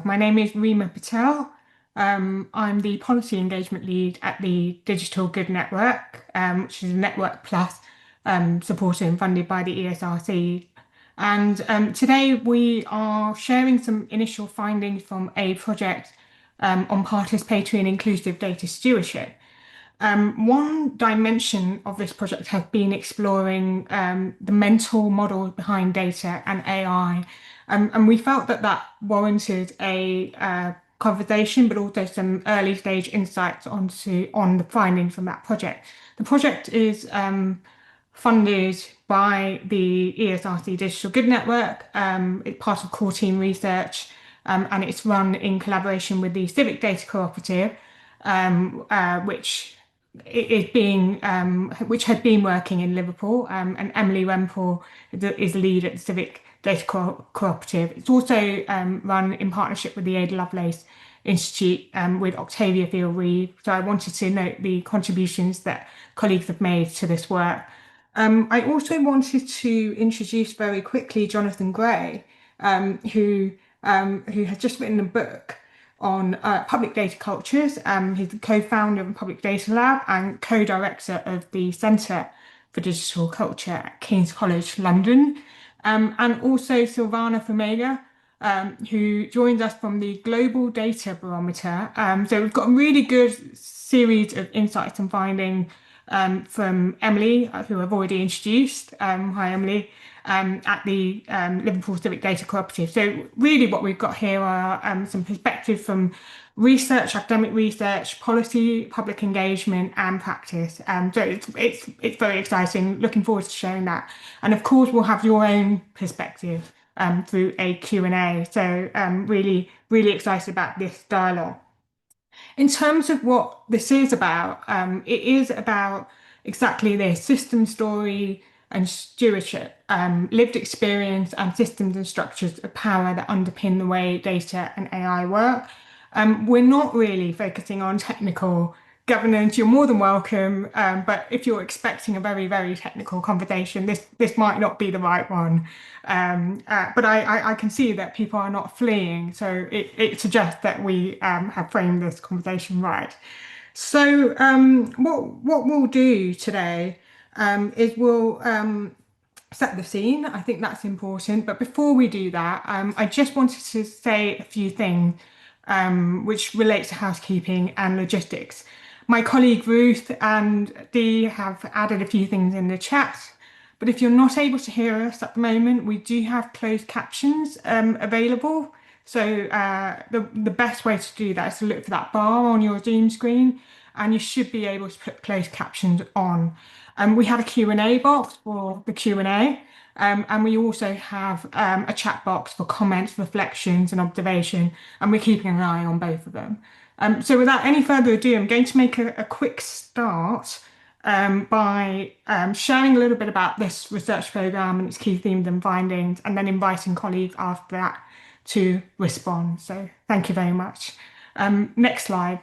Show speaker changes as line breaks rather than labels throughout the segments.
My name is Reema Patel. I'm the Policy Engagement Lead at the Digital Good Network, which is a network plus supported and funded by the ESRC. And today we are sharing some initial findings from a project on participatory and inclusive data stewardship. One dimension of this project has been exploring the mental model behind data and AI, and we felt that that warranted a conversation, but also some early stage insights on the findings from that project. The project is funded by the ESRC Digital Good Network. It's part of core team research, and it's run in collaboration with the Civic data Cooperative, which had been working in Liverpool, and Emily Rempel is the lead at the Civic Data Cooperative. It's also run in partnership with the Ada Lovelace Institute with Octavia Field-Reeve. So I wanted to note the contributions that colleagues have made to this work. I also wanted to introduce very quickly Jonathan Gray, who has just written a book on public data cultures. He's the co-founder of the Public Data Lab and co-director of the Centre for Digital Culture at King's College London. And also Silvana Fumega, who joins us from the Global Data Barometer. So we've got a really good series of insights and findings from Emily, who I've already introduced. Hi, Emily. At the Liverpool Civic Data Cooperative. So really what we've got here are some perspectives from research, academic research, policy, public engagement and practice. So it's very exciting. Looking forward to sharing that. And of course, we'll have your own perspective through a Q&A. So really, really excited about this dialogue. In terms of what this is about, it is about exactly this: system story and stewardship, lived experience and systems and structures of power that underpin the way data and AI work. We're not really focusing on technical governance. You're more than welcome, but if you're expecting a very, very technical conversation, this might not be the right one. But I can see that people are not fleeing, so it suggests that we have framed this conversation right. So what we'll do today is we'll set the scene. I think that's important. But before we do that, I just wanted to say a few things which relates to housekeeping and logistics. My colleague Ruth and Dee have added a few things in the chat, but if you're not able to hear us at the moment, we do have closed captions available. So the best way to do that is to look for that bar on your Zoom screen, and you should be able to put closed captions on. We have a Q&A box for the Q&A, and we also have a chat box for comments, reflections and observation, and we're keeping an eye on both of them. So without any further ado, I'm going to make a quick start by sharing a little bit about this research programme and its key themes and findings, and then inviting colleagues after that to respond. So thank you very much. Next slide.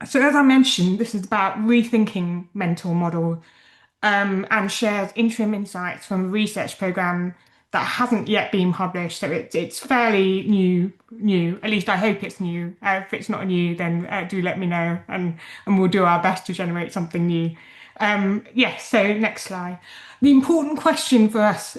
So as I mentioned, this is about rethinking mental models and shares interim insights from a research programme that hasn't yet been published. So it's fairly new. At least I hope it's new. If it's not new, then do let me know, and we'll do our best to generate something new. Yes, so next slide. The important question for us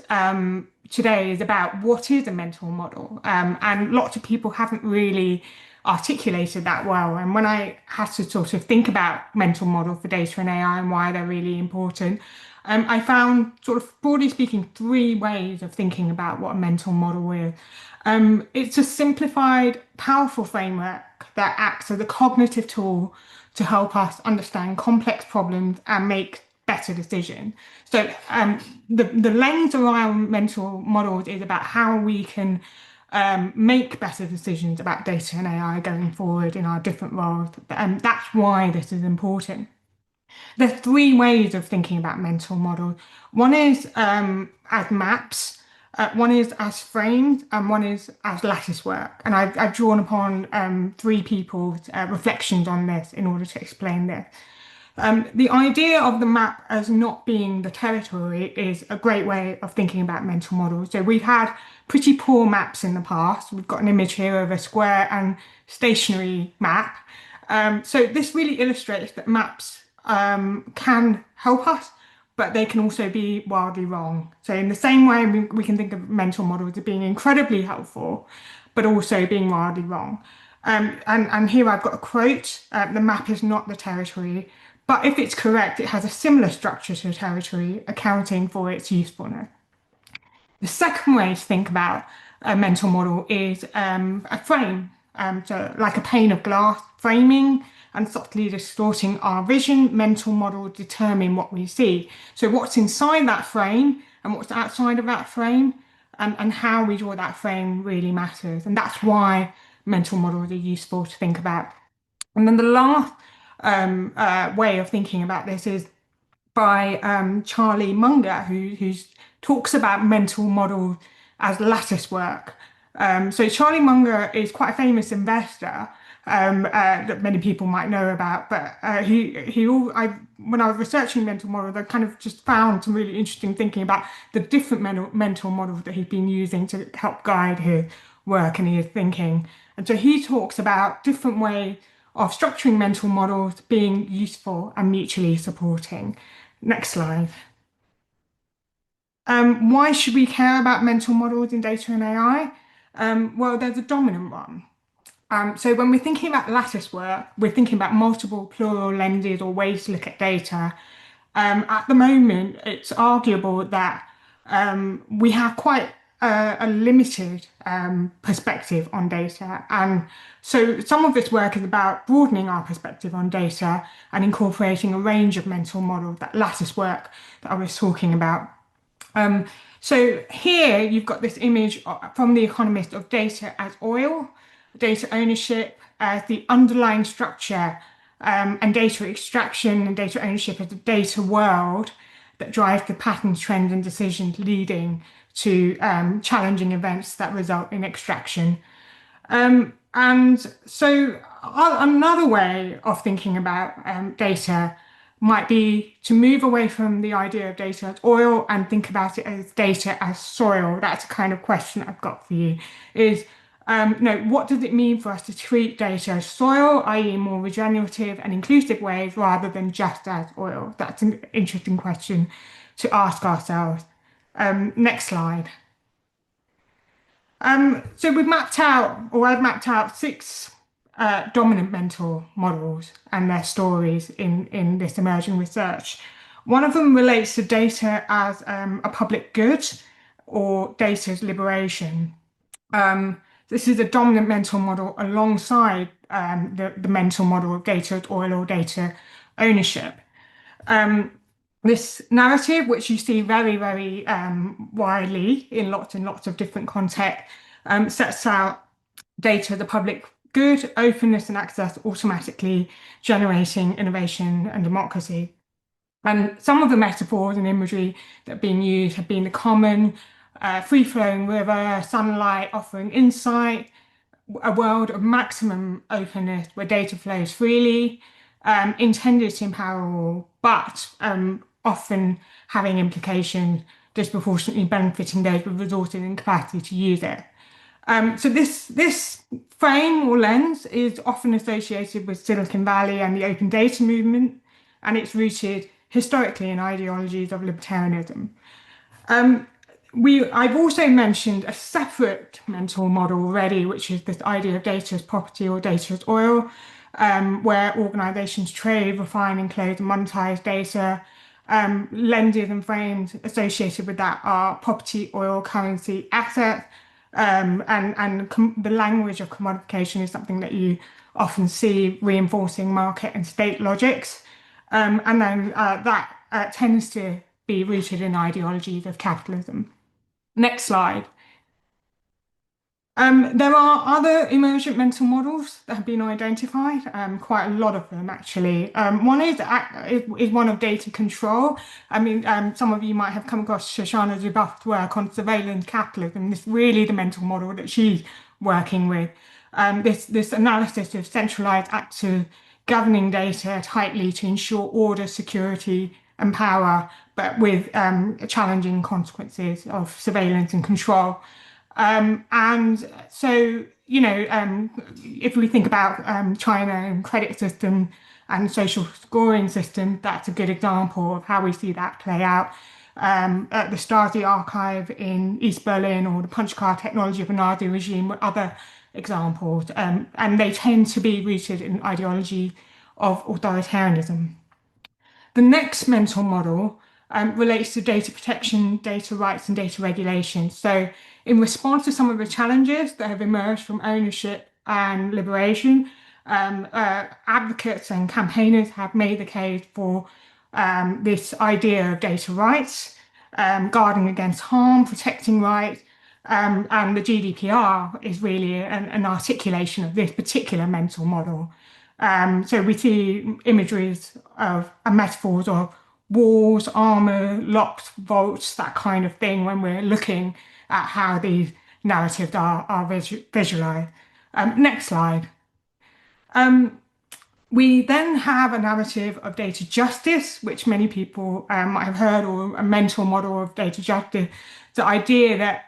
today is about what is a mental model, and lots of people haven't really articulated that well. And when I had to sort of think about mental models for data and AI and why they're really important, I found, sort of broadly speaking, three ways of thinking about what a mental model is. It's a simplified, powerful framework that acts as a cognitive tool to help us understand complex problems and make better decisions. So the lens around mental models is about how we can make better decisions about data and AI going forward in our different roles. And that's why this is important. There's three ways of thinking about mental models. One is as maps, one is as frames, and one is as lattice work. And I've drawn upon three people's reflections on this in order to explain this. The idea of the map as not being the territory is a great way of thinking about mental models. So we've had pretty poor maps in the past. We've got an image here of a square and stationary map. So this really illustrates that maps can help us, but they can also be wildly wrong. So in the same way, we can think of mental models as being incredibly helpful, but also being wildly wrong. And here I've got a quote, the map is not the territory, but if it's correct, it has a similar structure to a territory, accounting for its usefulness. The second way to think about a mental model is a frame, so like a pane of glass, framing and subtly distorting our vision. Mental models determine what we see. So what's inside that frame and what's outside of that frame, and how we draw that frame really matters. And that's why mental models are useful to think about. And then the last way of thinking about this is by Charlie Munger, who talks about mental models as lattice work. So Charlie Munger is quite a famous investor that many people might know about, but when I was researching mental models, I kind of just found some really interesting thinking about the different mental models that he's been using to help guide his work and his thinking. And so he talks about different ways of structuring mental models being useful and mutually supporting. Next slide. Why should we care about mental models in data and AI? Well, there's a dominant one. So when we're thinking about lattice work, we're thinking about multiple plural lenses or ways to look at data. At the moment, it's arguable that we have quite a limited perspective on data. And so some of this work is about broadening our perspective on data and incorporating a range of mental models, that lattice work that I was talking about. So here you've got this image from The Economist of data as oil, data ownership as the underlying structure, and data extraction and data ownership as the data world that drives the patterns, trends, and decisions leading to challenging events that result in extraction. And so another way of thinking about data might be to move away from the idea of data as oil and think about it as data as soil. That's a kind of question I've got for you is, what does it mean for us to treat data as soil, i.e. more regenerative and inclusive ways rather than just as oil? That's an interesting question to ask ourselves. Next slide. So I've mapped out six dominant mental models and their stories in this emerging research. One of them relates to data as a public good or data's liberation. This is a dominant mental model alongside the mental model of data as oil or data ownership. This narrative, which you see very, very widely in lots and lots of different contexts, sets out data, the public good, openness and access, automatically generating innovation and democracy. And some of the metaphors and imagery that have been used have been the common, free-flowing river, sunlight offering insight, a world of maximum openness where data flows freely, intended to empower all, but often having implications disproportionately benefiting those with resources and capacity to use it. So this frame or lens is often associated with Silicon Valley and the open data movement, and it's rooted historically in ideologies of libertarianism. I've also mentioned a separate mental model already, which is this idea of data as property or data as oil, where organizations trade, refine, enclose, and monetize data. Lenses and frames associated with that are property, oil, currency, asset, and the language of commodification is something that you often see reinforcing market and state logics. And then that tends to be rooted in ideologies of capitalism. Next slide. There are other emergent mental models that have been identified, quite a lot of them actually. One is one of data control. I mean, some of you might have come across Shoshana Zuboff's work on surveillance capitalism. This is really the mental model that she's working with. This analysis of centralized active governing data tightly to ensure order, security, and power, but with challenging consequences of surveillance and control. And so, if we think about China and credit system and social scoring system, that's a good example of how we see that play out. At the Stasi archive in East Berlin or the punch card technology of the Nazi regime were other examples, and they tend to be rooted in ideology of authoritarianism. The next mental model relates to data protection, data rights, and data regulation. So, in response to some of the challenges that have emerged from ownership and liberation, advocates and campaigners have made the case for this idea of data rights, guarding against harm, protecting rights, and the GDPR is really an articulation of this particular mental model. So we see imageries of metaphors of walls, armor, locked vaults, that kind of thing when we're looking at how these narratives are visualized. Next slide. We then have a narrative of data justice, which many people might have heard, or a mental model of data justice. The idea that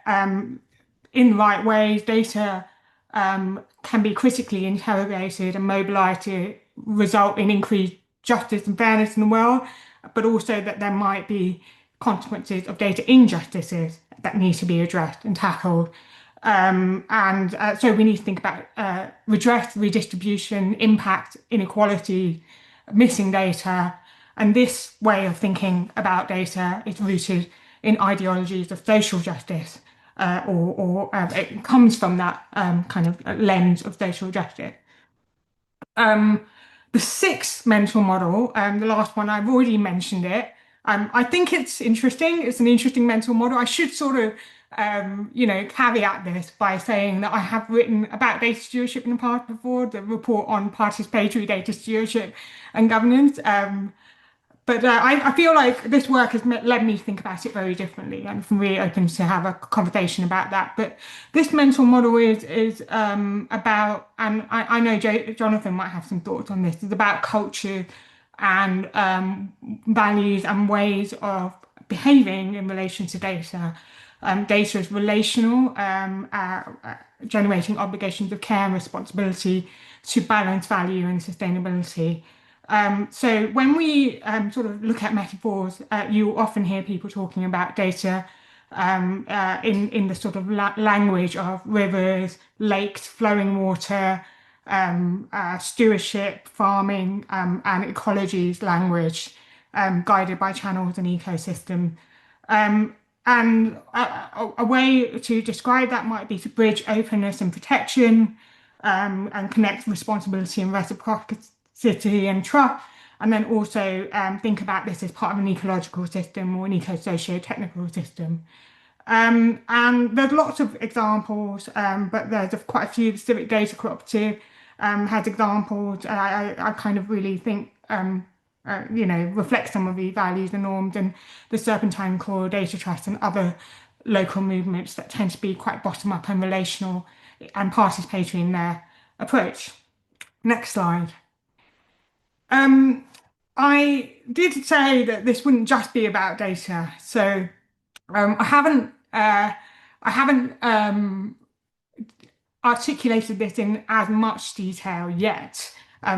in the right ways, data can be critically interrogated and mobilized to result in increased justice and fairness in the world, but also that there might be consequences of data injustices that need to be addressed and tackled. So we need to think about redress, redistribution, impact, inequality, missing data. And this way of thinking about data is rooted in ideologies of social justice, or it comes from that kind of lens of social justice. The sixth mental model, the last one, I've already mentioned it. I think it's interesting. It's an interesting mental model. I should sort of, caveat this by saying that I have written about data stewardship in the past before, the report on participatory data stewardship and governance. But I feel like this work has led me to think about it very differently, and I'm really open to have a conversation about that. But this mental model is about, and I know Jonathan might have some thoughts on this, is about culture and values and ways of behaving in relation to data. Data is relational, generating obligations of care and responsibility to balance value and sustainability. So when we sort of look at metaphors, you often hear people talking about data in the sort of language of rivers, lakes, flowing water, stewardship, farming, and ecology's language, guided by channels and ecosystem. And a way to describe that might be to bridge openness and protection, and connect responsibility and reciprocity and trust, and then also think about this as part of an ecological system or an eco-socio-technical system. And there's lots of examples, but there's quite a few. The Civic Data Cooperative has examples. I kind of really think reflect some of the values and norms, and the Serpentine Core, Data Trust, and other local movements that tend to be quite bottom-up and relational and participatory in their approach. Next slide. I did say that this wouldn't just be about data, so I haven't articulated this in as much detail yet.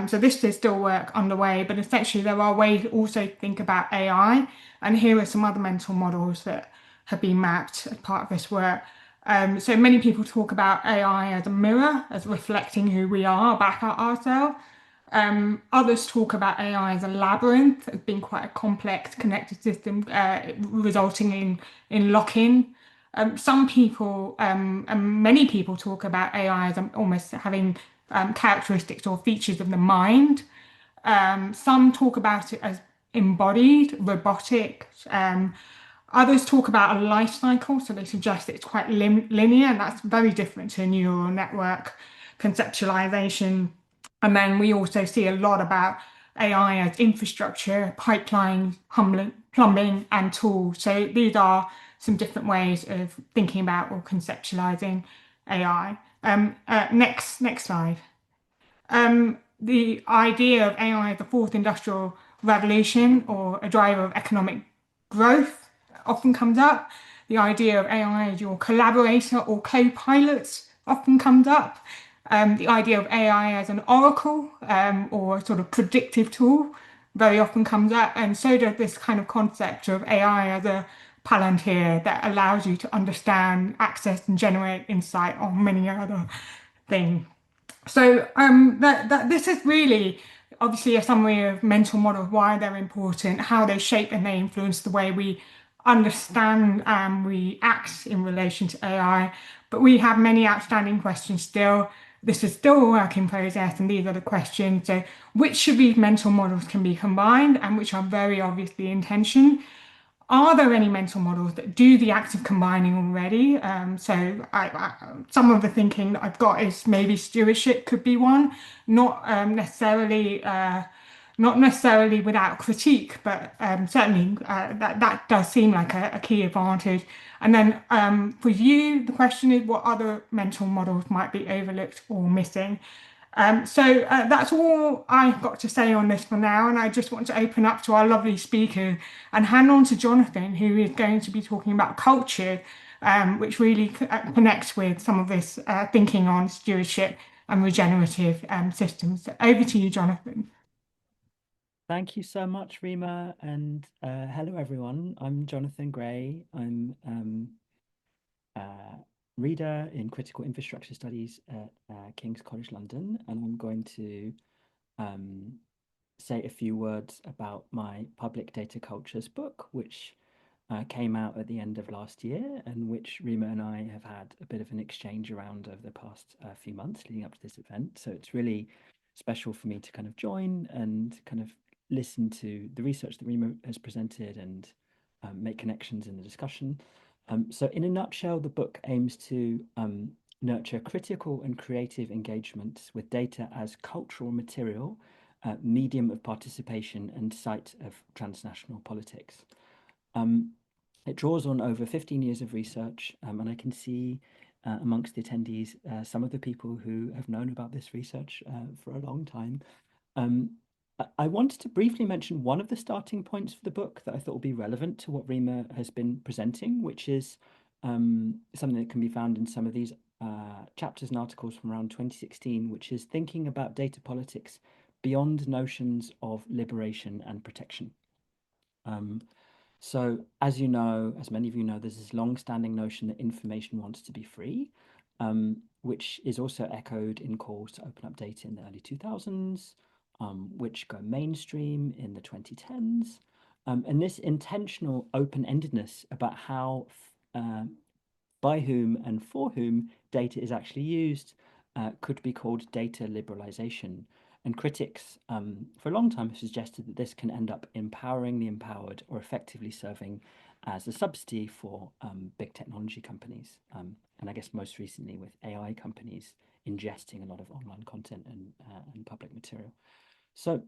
So this is still work underway, but essentially there are ways to also think about AI, and here are some other mental models that have been mapped as part of this work. So many people talk about AI as a mirror, as reflecting who we are back at ourselves. Others talk about AI as a labyrinth, as being quite a complex connected system, resulting in lock-in. Some people, and many people talk about AI as almost having characteristics or features of the mind. Some talk about it as embodied, robotic. Others talk about a life cycle, so they suggest that it's quite linear, and that's very different to neural network conceptualization. And then we also see a lot about AI as infrastructure, pipeline, plumbing, and tools. So these are some different ways of thinking about or conceptualizing AI. Next slide. the idea of AI as the fourth industrial revolution or a driver of economic growth often comes up. The idea of AI as your collaborator or co-pilot often comes up. The idea of AI as an oracle or a sort of predictive tool very often comes up. And so does this kind of concept of AI as a palantir that allows you to understand, access, and generate insight on many other things. So that this is really obviously a summary of mental models, why they're important, how they shape and they influence the way we understand and we act in relation to AI. But we have many outstanding questions still. This is still a work in progress, and these are the questions. So, which of these mental models can be combined and which are very obviously intention? Are there any mental models that do the act of combining already? Some of the thinking that I've got is maybe stewardship could be one, not not necessarily without critique, but certainly that does seem like a key advantage. And then for you, the question is what other mental models might be overlooked or missing? That's all I've got to say on this for now, and I just want to open up to our lovely speaker and hand on to Jonathan, who is going to be talking about culture, which really connects with some of this thinking on stewardship and regenerative systems. So over to you, Jonathan.
Thank you so much, Reema, and hello everyone. I'm Jonathan Gray. I'm a reader in critical infrastructure studies at King's College London, and I'm going to um, say a few words about my Public Data Cultures book, which came out at the end of last year, and which Reema and I have had a bit of an exchange around over the past few months leading up to this event. So it's really special for me to kind of join and kind of listen to the research that Reema has presented and make connections in the discussion. So, in a nutshell, the book aims to nurture critical and creative engagements with data as cultural material, medium of participation, and site of transnational politics. Um, it draws on over 15 years of research, and I can see amongst the attendees some of the people who have known about this research for a long time. Um, I wanted to briefly mention one of the starting points for the book that I thought would be relevant to what Reema has been presenting, which is something that can be found in some of these chapters and articles from around 2016, which is thinking about data politics beyond notions of liberation and protection. Um, so, as you know, as many of you know, there's this long-standing notion that information wants to be free, which is also echoed in calls to open up data in the early 2000s, which go mainstream in the 2010s. And this intentional open-endedness about how, by whom and for whom data is actually used could be called data liberalization. And critics for a long time have suggested that this can end up empowering the empowered or effectively serving as a subsidy for big technology companies. And I guess most recently with AI companies ingesting a lot of online content and public material. So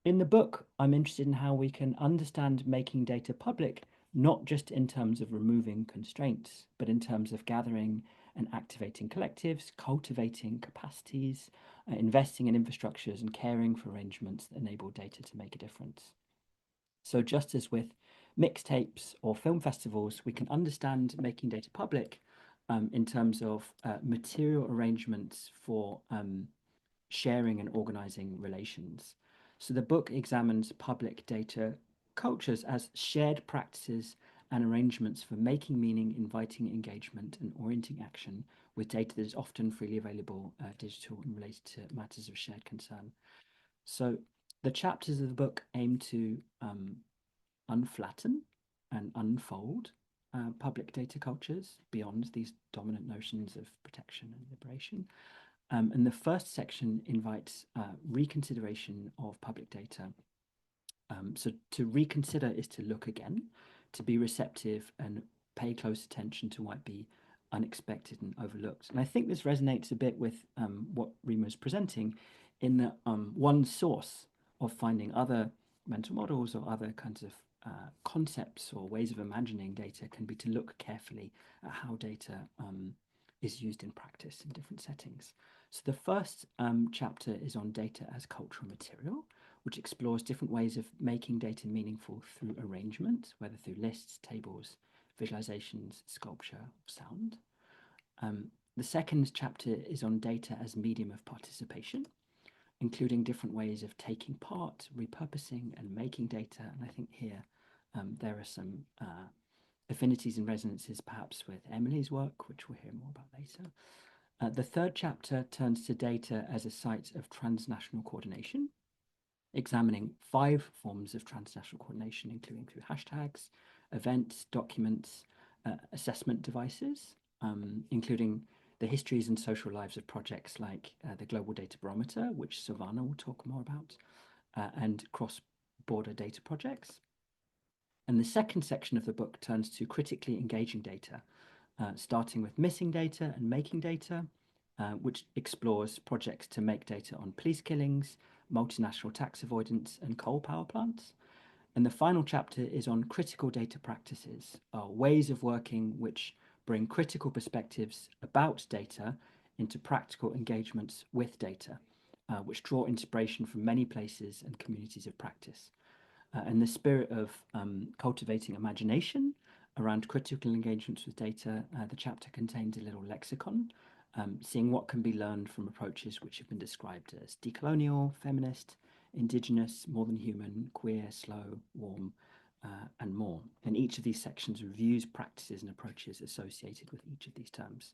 in the book, I'm interested in how we can understand making data public, not just in terms of removing constraints, but in terms of gathering and activating collectives, cultivating capacities, investing in infrastructures, and caring for arrangements that enable data to make a difference. So, just as with mixtapes or film festivals, we can understand making data public in terms of material arrangements for sharing and organizing relations. So the book examines public data cultures as shared practices and arrangements for making meaning, inviting engagement, and orienting action with data that is often freely available, digital, and related to matters of shared concern. So the chapters of the book aim to unflatten and unfold public data cultures beyond these dominant notions of protection and liberation. And the first section invites reconsideration of public data. So to reconsider is to look again, to be receptive and pay close attention to what be unexpected and overlooked. And I think this resonates a bit with what Reema is presenting in that one source of finding other mental models or other kinds of concepts or ways of imagining data can be to look carefully at how data is used in practice in different settings. So the first chapter is on data as cultural material, which explores different ways of making data meaningful through arrangement, whether through lists, tables, visualizations, sculpture, or sound. The second chapter is on data as medium of participation, including different ways of taking part, repurposing, and making data. And I think here there are some affinities and resonances perhaps with Emily's work, which we'll hear more about later. The third chapter turns to data as a site of transnational coordination, examining 5 forms of transnational coordination, including through hashtags, events, documents, assessment devices, including the histories and social lives of projects like the Global Data Barometer, which Silvana will talk more about, and cross-border data projects. And the second section of the book turns to critically engaging data, starting with missing data and making data, which explores projects to make data on police killings, multinational tax avoidance, and coal power plants. And the final chapter is on critical data practices, ways of working which bring critical perspectives about data into practical engagements with data, which draw inspiration from many places and communities of practice. In the spirit of cultivating imagination around critical engagements with data, the chapter contains a little lexicon, seeing what can be learned from approaches which have been described as decolonial, feminist, indigenous, more than human, queer, slow, warm, and more. And each of these sections reviews practices and approaches associated with each of these terms.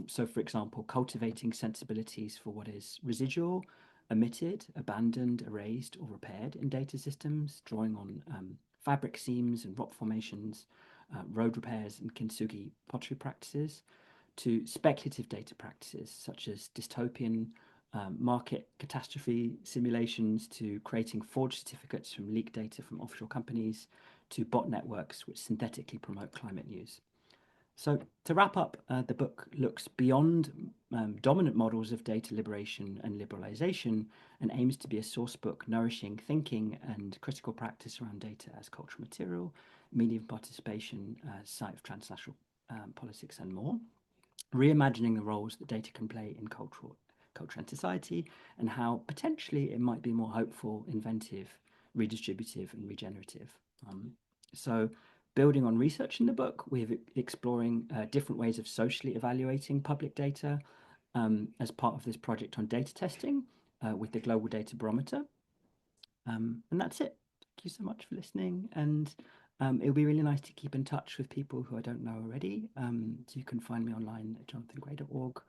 So, for example, cultivating sensibilities for what is residual, omitted, abandoned, erased, or repaired in data systems, drawing on fabric seams and rock formations, road repairs and kintsugi pottery practices, to speculative data practices such as dystopian market catastrophe simulations, to creating forged certificates from leaked data from offshore companies, to bot networks which synthetically promote climate news. So to wrap up, the book looks beyond dominant models of data liberation and liberalization and aims to be a source book nourishing thinking and critical practice around data as cultural material, medium participation, site of transnational politics, and more, reimagining the roles that data can play in culture and society, and how potentially it might be more hopeful, inventive, redistributive, and regenerative. So building on research in the book, we're exploring different ways of socially evaluating public data as part of this project on data testing with the Global Data Barometer. And that's it. Thank you so much for listening. And it'll be really nice to keep in touch with people who I don't know already. So you can find me online at jonathangray.org.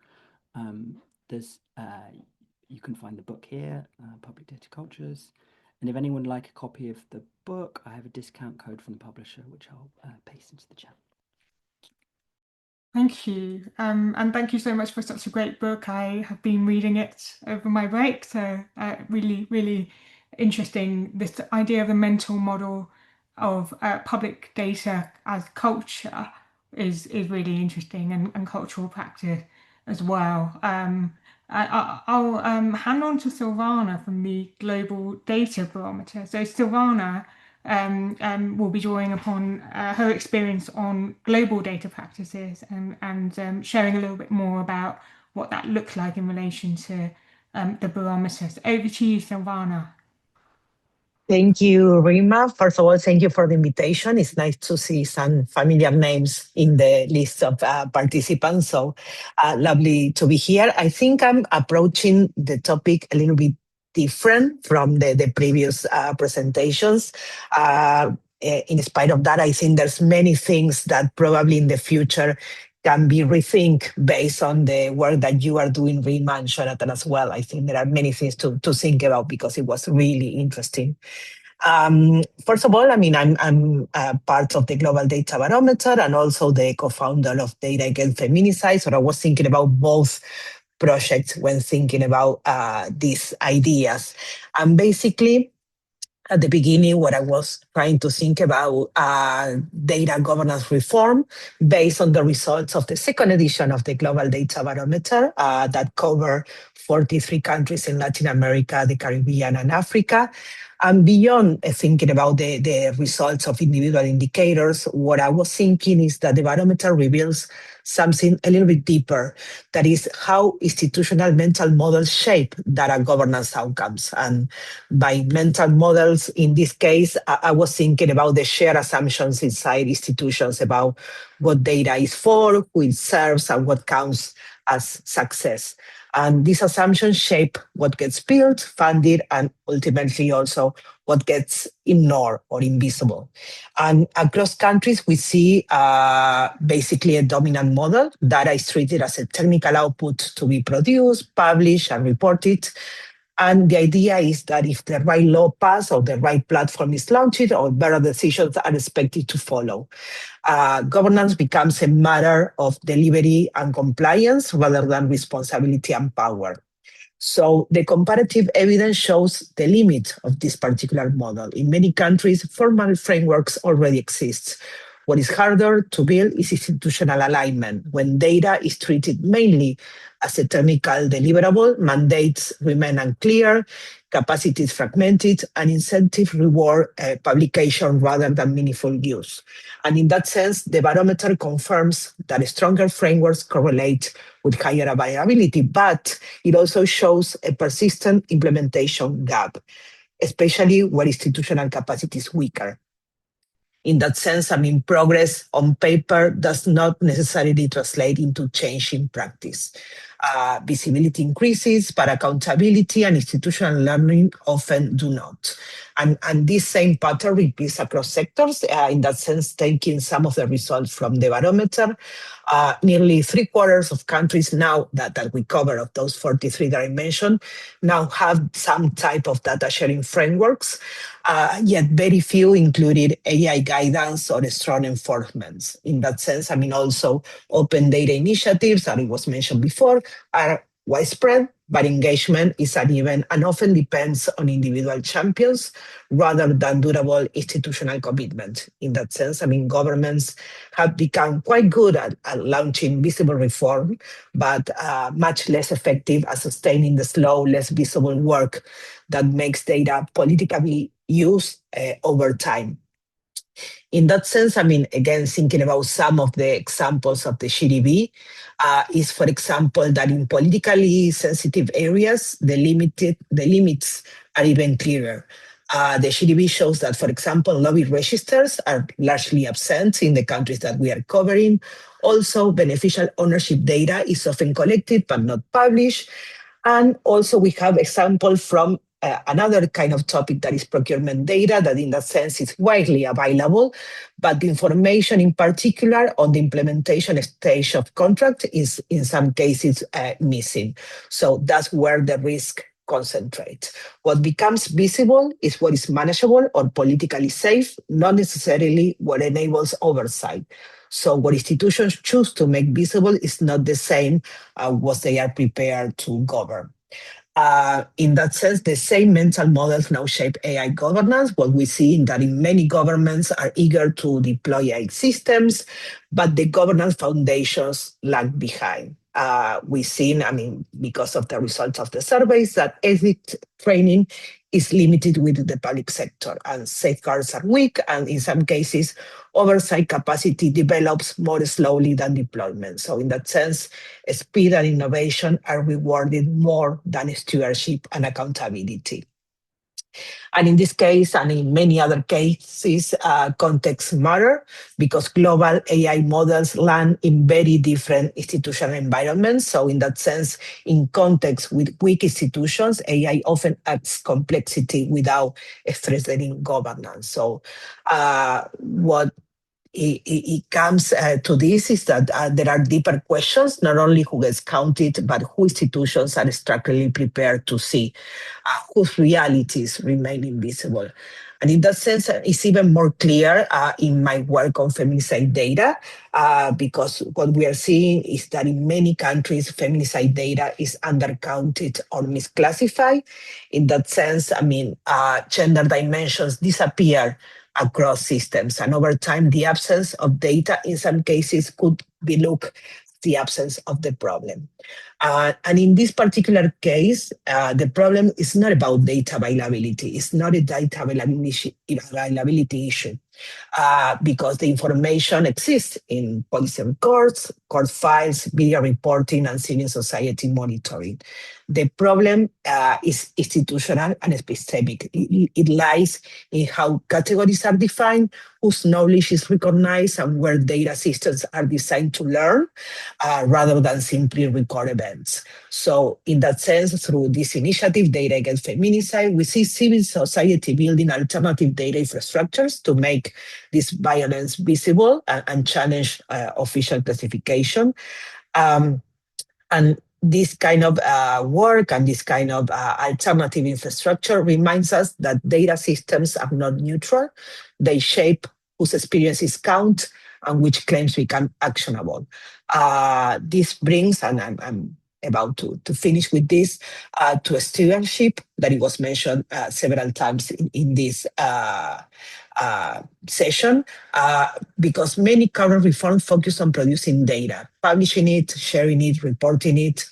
You can find the book here, Public Data Cultures. And if anyone would like a copy of the book, I have a discount code from the publisher, which I'll paste into the chat.
Thank you. And thank you so much for such a great book. I have been reading it over my break, so really, really interesting. This idea of the mental model of public data as culture is really interesting, and cultural practice as well. I'll hand on to Silvana from the Global Data Barometer. So Silvana will be drawing upon her experience on global data practices and sharing a little bit more about what that looks like in relation to the barometer. So over to you, Silvana.
Thank you, Reema. First of all, thank you for the invitation. It's nice to see some familiar names in the list of participants. So lovely to be here. I think I'm approaching the topic a little bit different from the previous presentations. In spite of that, I think there's many things that probably in the future can be rethink based on the work that you are doing, Reema and Jonathan as well. I think there are many things to think about because it was really interesting. First of all, I mean, I'm part of the Global Data Barometer and also the co-founder of Data Against Feminicide. So I was thinking about both projects when thinking about these ideas. And basically, at the beginning, what I was trying to think about data governance reform based on the results of the second edition of the Global Data Barometer that cover 43 countries in Latin America, the Caribbean, and Africa. And beyond thinking about the results of individual indicators, what I was thinking is that the barometer reveals something a little bit deeper, that is how institutional mental models shape data governance outcomes. And by mental models, in this case, I was thinking about the shared assumptions inside institutions about what data is for, who it serves, and what counts as success. And these assumptions shape what gets built, funded, and ultimately also what gets ignored or invisible. And across countries, we see basically a dominant model. Data is treated as a technical output to be produced, published, and reported. And the idea is that if the right law passes or the right platform is launched, or better decisions are expected to follow. Governance becomes a matter of delivery and compliance rather than responsibility and power. So the comparative evidence shows the limit of this particular model. In many countries, formal frameworks already exist. What is harder to build is institutional alignment. When data is treated mainly as a technical deliverable, mandates remain unclear, capacity is fragmented, and incentive reward publication rather than meaningful use. And in that sense, the barometer confirms that stronger frameworks correlate with higher availability, but it also shows a persistent implementation gap, especially where institutional capacity is weaker. In that sense, progress on paper does not necessarily translate into change in practice. Visibility increases, but accountability and institutional learning often do not. And this same pattern repeats across sectors. In that sense, taking some of the results from the barometer, nearly 3/4 of countries now that we cover, of those 43 that I mentioned, now have some type of data sharing frameworks, yet very few included AI guidance or strong enforcement. In that sense, also open data initiatives, that it was mentioned before, are widespread, but engagement is uneven and often depends on individual champions rather than durable institutional commitment. In that sense, governments have become quite good at launching visible reform, but much less effective at sustaining the slow, less visible work that makes data politically used over time. In that sense, again, thinking about some of the examples of the GDB, is, for example, that in politically sensitive areas, the limits are even clearer. The GDB shows that, for example, lobby registers are largely absent in the countries that we are covering. Also, beneficial ownership data is often collected but not published. And also we have examples from another kind of topic, that is procurement data, that in that sense is widely available, but the information in particular on the implementation stage of contract is in some cases missing. So that's where the risk concentrates. What becomes visible is what is manageable or politically safe, not necessarily what enables oversight. So what institutions choose to make visible is not the same what they are prepared to govern. In that sense, the same mental models now shape AI governance. What we see in that in many governments are eager to deploy AI systems, but the governance foundations lag behind. We've seen, because of the results of the surveys, that ethics training is limited with the public sector, and safeguards are weak, and in some cases, oversight capacity develops more slowly than deployment. So in that sense, speed and innovation are rewarded more than stewardship and accountability. And in this case, and in many other cases, context matter, because global AI models land in very different institutional environments. So in that sense, in context with weak institutions, AI often adds complexity without strengthening governance. So what it comes to this is that there are deeper questions, not only who gets counted, but who institutions are structurally prepared to see, whose realities remain invisible. And in that sense, it's even more clear in my work on feminicide data, because what we are seeing is that in many countries, feminicide data is undercounted or misclassified. In that sense, gender dimensions disappear across systems. And over time, the absence of data in some cases could be looked the absence of the problem. And in this particular case, the problem is not about data availability. It's not a data availability issue. Because the information exists in policy records, court files, media reporting, and civil society monitoring. The problem is institutional and epistemic. It lies in how categories are defined, whose knowledge is recognized, and where data systems are designed to learn rather than simply record events. So in that sense, through this initiative, Data Against Feminicide, we see civil society building alternative data infrastructures to make this violence visible and challenge official classification. And this kind of work and this kind of alternative infrastructure reminds us that data systems are not neutral. They shape whose experiences count and which claims become actionable. This brings, and I'm about to finish with this, to a stewardship that it was mentioned several times in this session, because many current reforms focus on producing data, publishing it, sharing it, reporting it,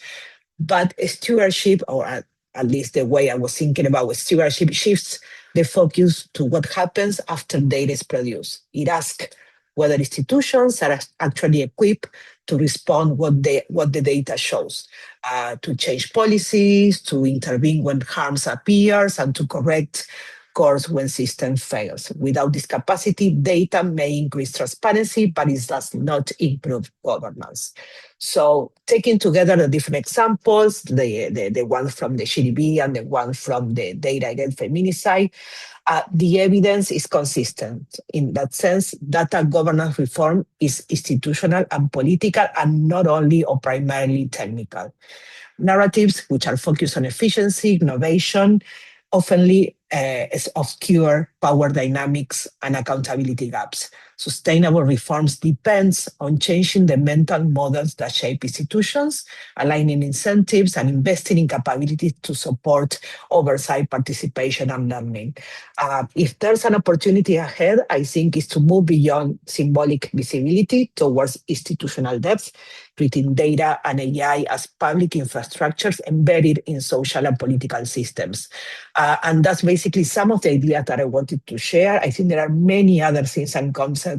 but stewardship, or at least the way I was thinking about stewardship, shifts the focus to what happens after data is produced. It asks whether institutions are actually equipped to respond what the data shows, to change policies, to intervene when harms appears, and to correct course when system fails. Without this capacity, data may increase transparency, but it does not improve governance. So taking together the different examples, the one from the GDB and the one from the Data Against Feminicide, the evidence is consistent. In that sense, data governance reform is institutional and political and not only or primarily technical. Narratives which are focused on efficiency, innovation, oftenly obscure power dynamics and accountability gaps. Sustainable reforms depends on changing the mental models that shape institutions, aligning incentives, and investing in capabilities to support oversight, participation, and learning. If there's an opportunity ahead, I think is to move beyond symbolic visibility towards institutional depth, treating data and AI as public infrastructures embedded in social and political systems. And that's basically some of the ideas that I wanted to share. I think there are many other things and concepts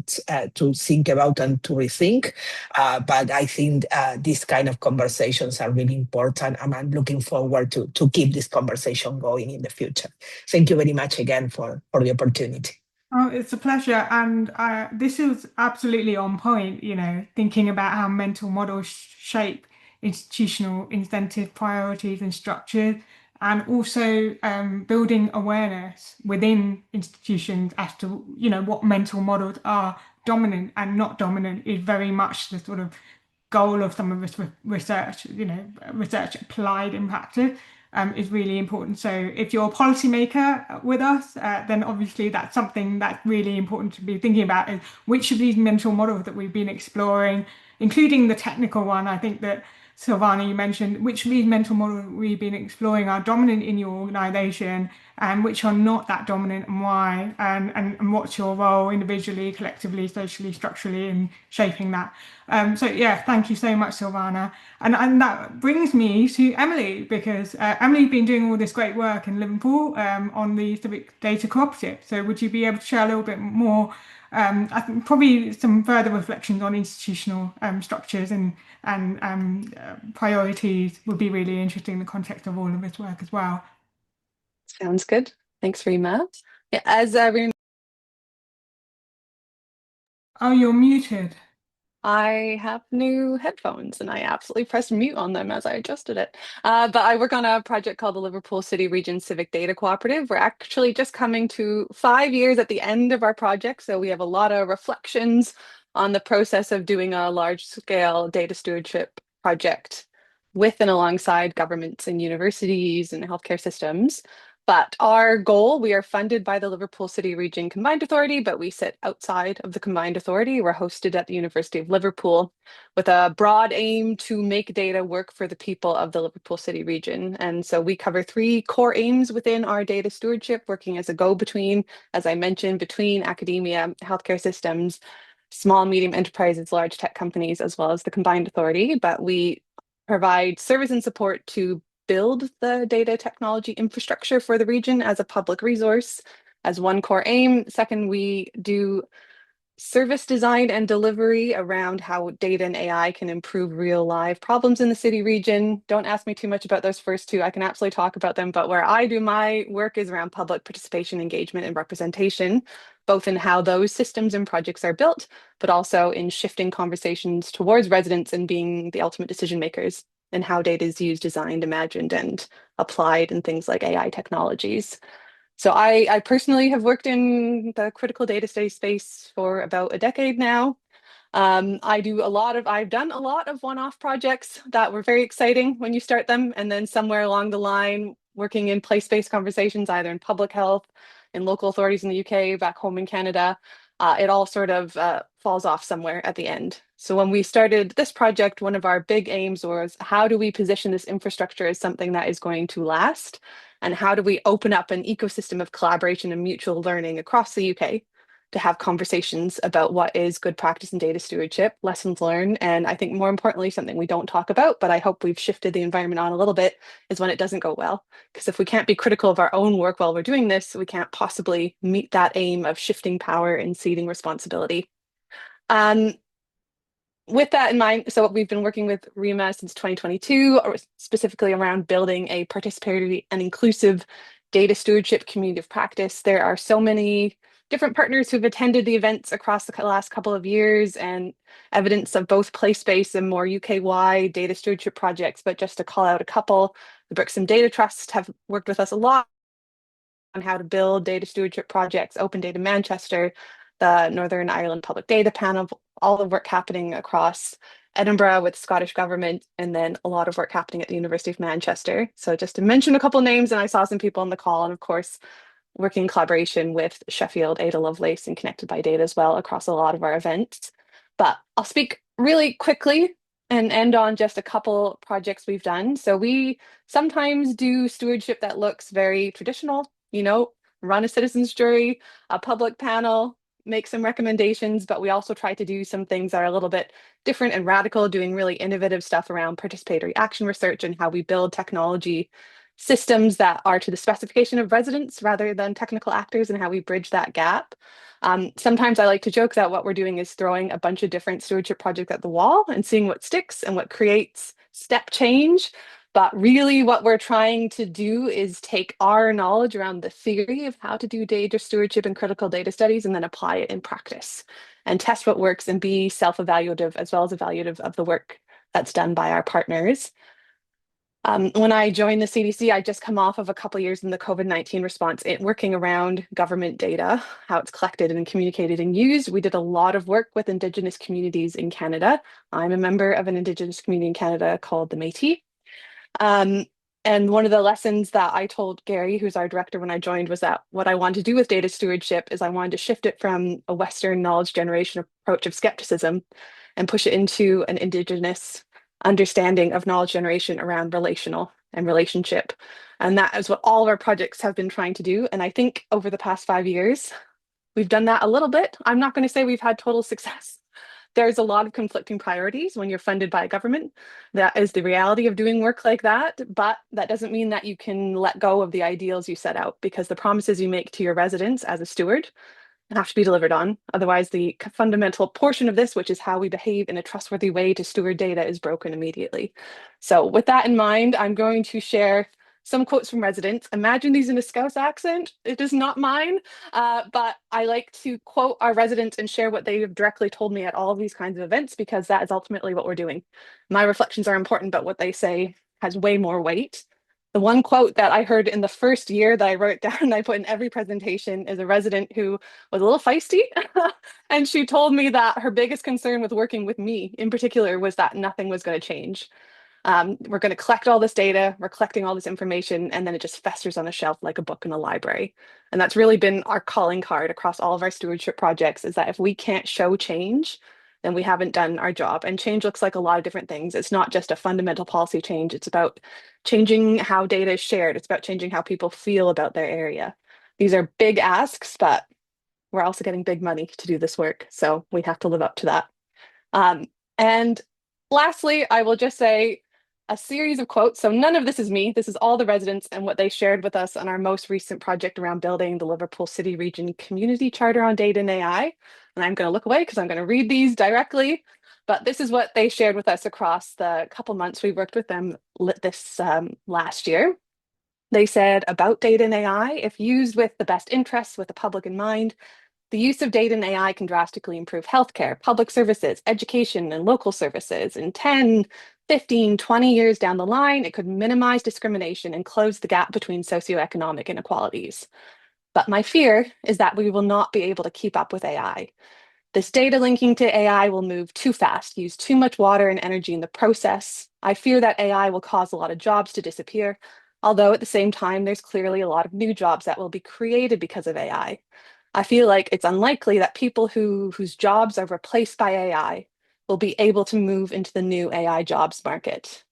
to think about and to rethink, but I think these kind of conversations are really important, and I'm looking forward to keep this conversation going in the future. Thank you very much again for the opportunity.
Oh, it's a pleasure. And this is absolutely on point, thinking about how mental models shape institutional incentive priorities and structures, and also building awareness within institutions as to, what mental models are dominant and not dominant is very much the sort of goal of some of this research, research applied in practice. Is really important. So if you're a policymaker with us, then obviously that's something that's really important to be thinking about, is which of these mental models that we've been exploring, including the technical one. I think that Silvana, you mentioned, which of these mental models we've been exploring are dominant in your organization and which are not that dominant, and why, and what's your role individually, collectively, socially, structurally in shaping that. So yeah, thank you so much, Silvana. And that brings me to Emily, because Emily's been doing all this great work in Liverpool on the Civic Data Cooperative. So would you be able to share a little bit more, I think probably some further reflections on institutional structures and priorities would be really interesting in the context of all of this work as well.
Sounds good. Thanks, Reema. Yeah, as Reema,
Oh, you're muted.
I have new headphones and I absolutely pressed mute on them as I adjusted it. But I work on a project called the Liverpool City Region Civic Data Cooperative. We're actually just coming to 5 years at the end of our project. So we have a lot of reflections on the process of doing a large scale data stewardship project with and alongside governments and universities and healthcare systems. But our goal, we are funded by the Liverpool City Region Combined Authority, but we sit outside of the Combined Authority. We're hosted at the University of Liverpool with a broad aim to make data work for the people of the Liverpool City Region. And so we cover 3 core aims within our data stewardship, working as a go-between, as I mentioned, between academia, healthcare systems, small, medium enterprises, large tech companies, as well as the Combined Authority. But we provide service and support to build the data technology infrastructure for the region as a public resource as one core aim. Second, we do service design and delivery around how data and AI can improve real live problems in the city region. Don't ask me too much about those first two. I can absolutely talk about them, but where I do my work is around public participation, engagement, and representation, both in how those systems and projects are built, but also in shifting conversations towards residents and being the ultimate decision makers and how data is used, designed, imagined, and applied in things like AI technologies. So I personally have worked in the critical data study space for about a decade now. I've done a lot of one-off projects that were very exciting when you start them, and then somewhere along the line, working in place-based conversations, either in public health, in local authorities in the UK, back home in Canada, it all sort of falls off somewhere at the end. So when we started this project, one of our big aims was, how do we position this infrastructure as something that is going to last? And how do we open up an ecosystem of collaboration and mutual learning across the UK to have conversations about what is good practice in data stewardship, lessons learned, and I think more importantly, something we don't talk about, but I hope we've shifted the environment on a little bit, is when it doesn't go well. Because if we can't be critical of our own work while we're doing this, we can't possibly meet that aim of shifting power and ceding responsibility. With that in mind, so we've been working with Reema since 2022, specifically around building a participatory and inclusive data stewardship community of practice. There are so many different partners who've attended the events across the last couple of years, and evidence of both place-based and more UK-wide data stewardship projects. But just to call out a couple, the Brixham Data Trust have worked with us a lot on how to build data stewardship projects, Open Data Manchester, the Northern Ireland Public Data Panel, all the work happening across Edinburgh with Scottish Government, and then a lot of work happening at the University of Manchester. So just to mention a couple names, and I saw some people on the call, and of course, working in collaboration with Sheffield, Ada Lovelace, and Connected by Data as well across a lot of our events. But I'll speak really quickly and end on just a couple projects we've done. So we sometimes do stewardship that looks very traditional, run a citizens jury, a public panel, make some recommendations, but we also try to do some things that are a little bit different and radical, doing really innovative stuff around participatory action research and how we build technology systems that are to the specification of residents rather than technical actors, and how we bridge that gap. Sometimes I like to joke that what we're doing is throwing a bunch of different stewardship projects at the wall and seeing what sticks and what creates step change. But really what we're trying to do is take our knowledge around the theory of how to do data stewardship and critical data studies and then apply it in practice and test what works and be self-evaluative as well as evaluative of the work that's done by our partners. When I joined the CDC, I just come off of a couple of years in the COVID-19 response, working around government data, how it's collected and communicated and used. We did a lot of work with Indigenous communities in Canada. I'm a member of an Indigenous community in Canada called the Métis. And one of the lessons that I told Gary, who's our director when I joined, was that what I wanted to do with data stewardship is I wanted to shift it from a Western knowledge generation approach of skepticism and push it into an Indigenous understanding of knowledge generation around relational and relationship. And that is what all of our projects have been trying to do. And I think over the past 5 years, we've done that a little bit. I'm not going to say we've had total success. There's a lot of conflicting priorities when you're funded by a government. That is the reality of doing work like that. But that doesn't mean that you can let go of the ideals you set out, because the promises you make to your residents as a steward have to be delivered on. Otherwise, the fundamental portion of this, which is how we behave in a trustworthy way to steward data, is broken immediately. So with that in mind, I'm going to share some quotes from residents. Imagine these in a Scouse accent. It is not mine, but I like to quote our residents and share what they have directly told me at all of these kinds of events, because that is ultimately what we're doing. My reflections are important, but what they say has way more weight. The one quote that I heard in the first year that I wrote down and I put in every presentation is a resident who was a little feisty. And she told me that her biggest concern with working with me in particular was that nothing was going to change. We're going to collect all this data, we're collecting all this information, and then it just festers on a shelf like a book in a library. And that's really been our calling card across all of our stewardship projects, is that if we can't show change, then we haven't done our job. And change looks like a lot of different things. It's not just a fundamental policy change. It's about changing how data is shared. It's about changing how people feel about their area. These are big asks, but we're also getting big money to do this work. So we have to live up to that. And lastly, I will just say, a series of quotes. So none of this is me. This is all the residents and what they shared with us on our most recent project around building the Liverpool City Region Community Charter on Data and AI. And I'm going to look away because I'm going to read these directly. But this is what they shared with us across the couple months we worked with them this last year. They said about data and AI, if used with the best interests with the public in mind, the use of data and AI can drastically improve healthcare, public services, education, and local services. In 10, 15, 20 years down the line, it could minimize discrimination and close the gap between socioeconomic inequalities. But my fear is that we will not be able to keep up with AI. This data linking to AI will move too fast, use too much water and energy in the process. I fear that AI will cause a lot of jobs to disappear, although at the same time, there's clearly a lot of new jobs that will be created because of AI. I feel like it's unlikely that people whose jobs are replaced by AI will be able to move into the new AI jobs market.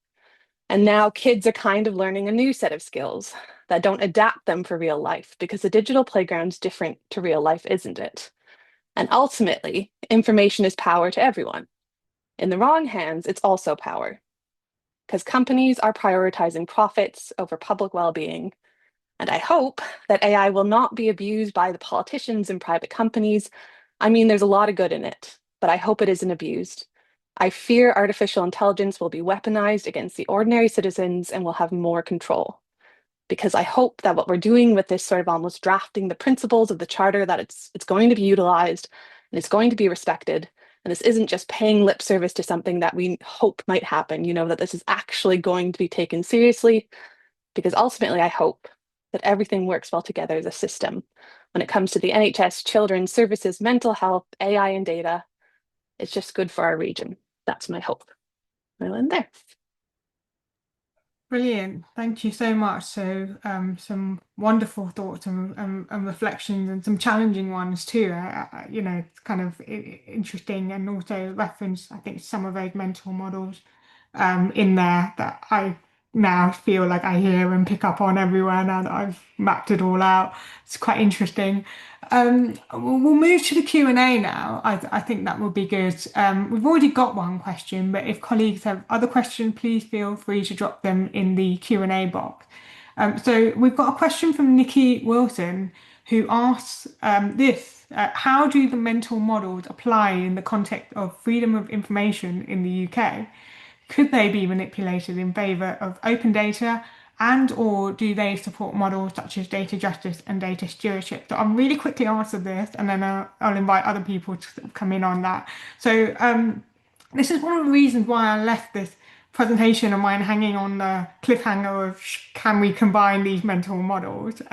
And now kids are kind of learning a new set of skills that don't adapt them for real life because the digital playground's different to real life, isn't it? And ultimately, information is power to everyone. In the wrong hands, it's also power because companies are prioritizing profits over public well-being. And I hope that AI will not be abused by the politicians and private companies. I mean, there's a lot of good in it, but I hope it isn't abused. I fear artificial intelligence will be weaponized against the ordinary citizens and will have more control. Because I hope that what we're doing with this sort of almost drafting the principles of the charter, that it's going to be utilized and it's going to be respected. And this isn't just paying lip service to something that we hope might happen, that this is actually going to be taken seriously. Because ultimately, I hope that everything works well together as a system. When it comes to the NHS, children's services, mental health, AI, and data, it's just good for our region. That's my hope. I'll end there.
Brilliant. Thank you so much. So, some wonderful thoughts and reflections, and some challenging ones too. It's kind of interesting, and also reference, I think, some of those mental models in there that I now feel like I hear and pick up on everywhere now that I've mapped it all out. It's quite interesting. We'll move to the Q&A now. I think that will be good. We've already got one question, but if colleagues have other questions, please feel free to drop them in the Q&A box. So we've got a question from Nikki Wilson, who asks how do the mental models apply in the context of freedom of information in the UK? Could they be manipulated in favour of open data, and or do they support models such as data justice and data stewardship? So I'll really quickly answer this, and then I'll invite other people to sort of come in on that. So this is one of the reasons why I left this presentation of mine hanging on the cliffhanger of can we combine these mental models?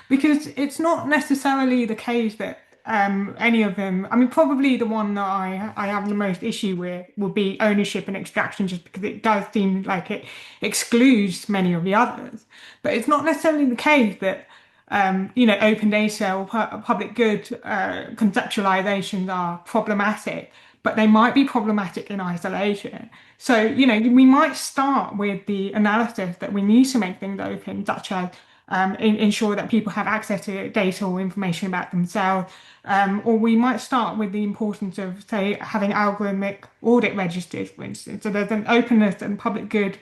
Because it's not necessarily the case that any of them. I mean, probably the one that I have the most issue with would be ownership and extraction, just because it does seem like it excludes many of the others. But it's not necessarily the case that open data or public good conceptualizations are problematic, but they might be problematic in isolation. So, we might start with the analysis that we need to make things open, such as ensure that people have access to data or information about themselves. Or we might start with the importance of, say, having algorithmic audit registers, for instance. So there's an openness and public good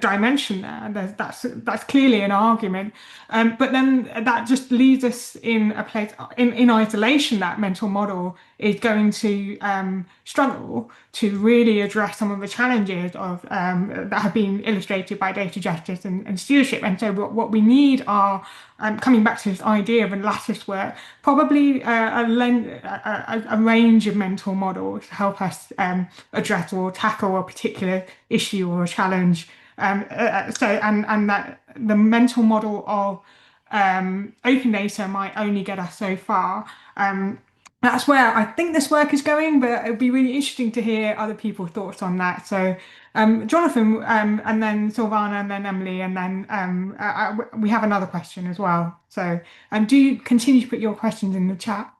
dimension there. That's clearly an argument, but then that just leaves us in a place in isolation. That mental model is going to struggle to really address some of the challenges of that have been illustrated by data justice and stewardship. And so what we need are coming back to this idea of a lattice work, probably a range of mental models to help us address or tackle a particular issue or a challenge. And that the mental model of open data might only get us so far. That's where I think this work is going, but it'd be really interesting to hear other people's thoughts on that. So, Jonathan, and then Silvana, and then Emily, and then we have another question as well. So, do you continue to put your questions in the chat?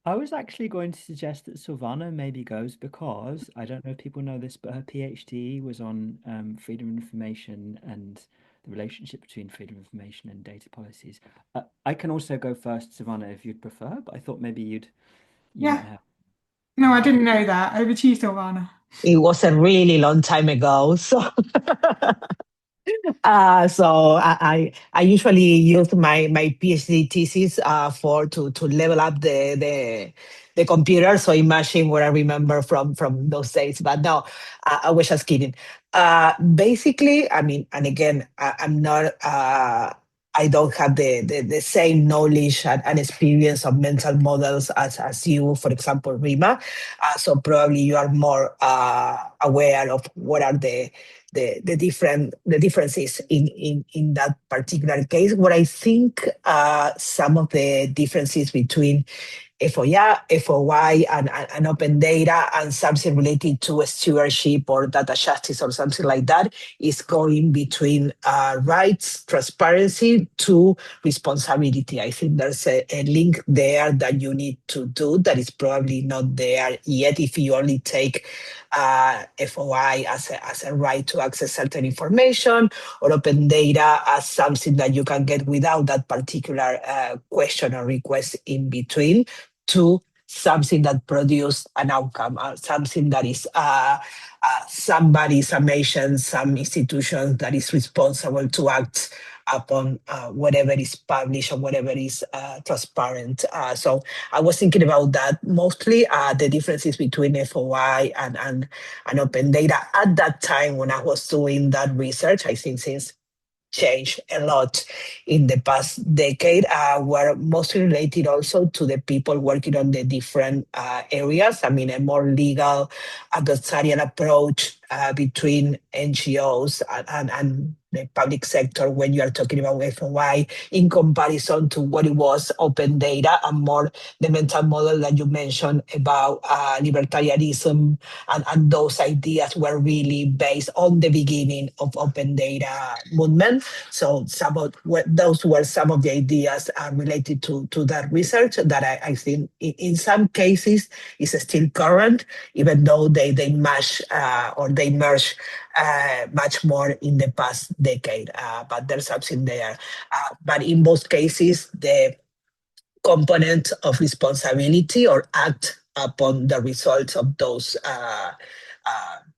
I was actually going to suggest that Silvana maybe goes because I don't know if people know this, but her PhD was on freedom of information and the relationship between freedom of information and data policies. I can also go first, Silvana, if you'd prefer, but I thought maybe you
Yeah.
might have.
No, I didn't know that. Over to you, Silvana.
It was a really long time ago. So I usually use my PhD thesis for to level up the computer. So imagine what I remember from those days. But no, I was just kidding. Basically, I mean, and again, I'm not. I don't have the same knowledge and experience of mental models as you, for example, Rima. So probably you are more aware of what are the differences in that particular case. What I think some of the differences between FOI and open data and something related to stewardship or data justice or something like that is going between rights, transparency to responsibility. I think there's a link there that you need to do that is probably not there yet if you only take FOI as a right to access certain information or open data as something that you can get without that particular question or request in between to something that produce an outcome, something that is somebody, some nation, some institution that is responsible to act upon whatever is published or whatever is transparent. So I was thinking about that mostly, the differences between FOI and open data at that time when I was doing that research. I think since changed a lot in the past decade, were mostly related also to the people working on the different areas. I mean, a more legal adversarial approach between NGOs and the public sector when you are talking about FOI in comparison to what it was open data and more the mental model that you mentioned about libertarianism and those ideas were really based on the beginning of open data movement. So those were some of the ideas related to that research that I think in some cases is still current, even though they mash or they merge much more in the past decade. But there's something there. But in most cases, the component of responsibility or act upon the results of those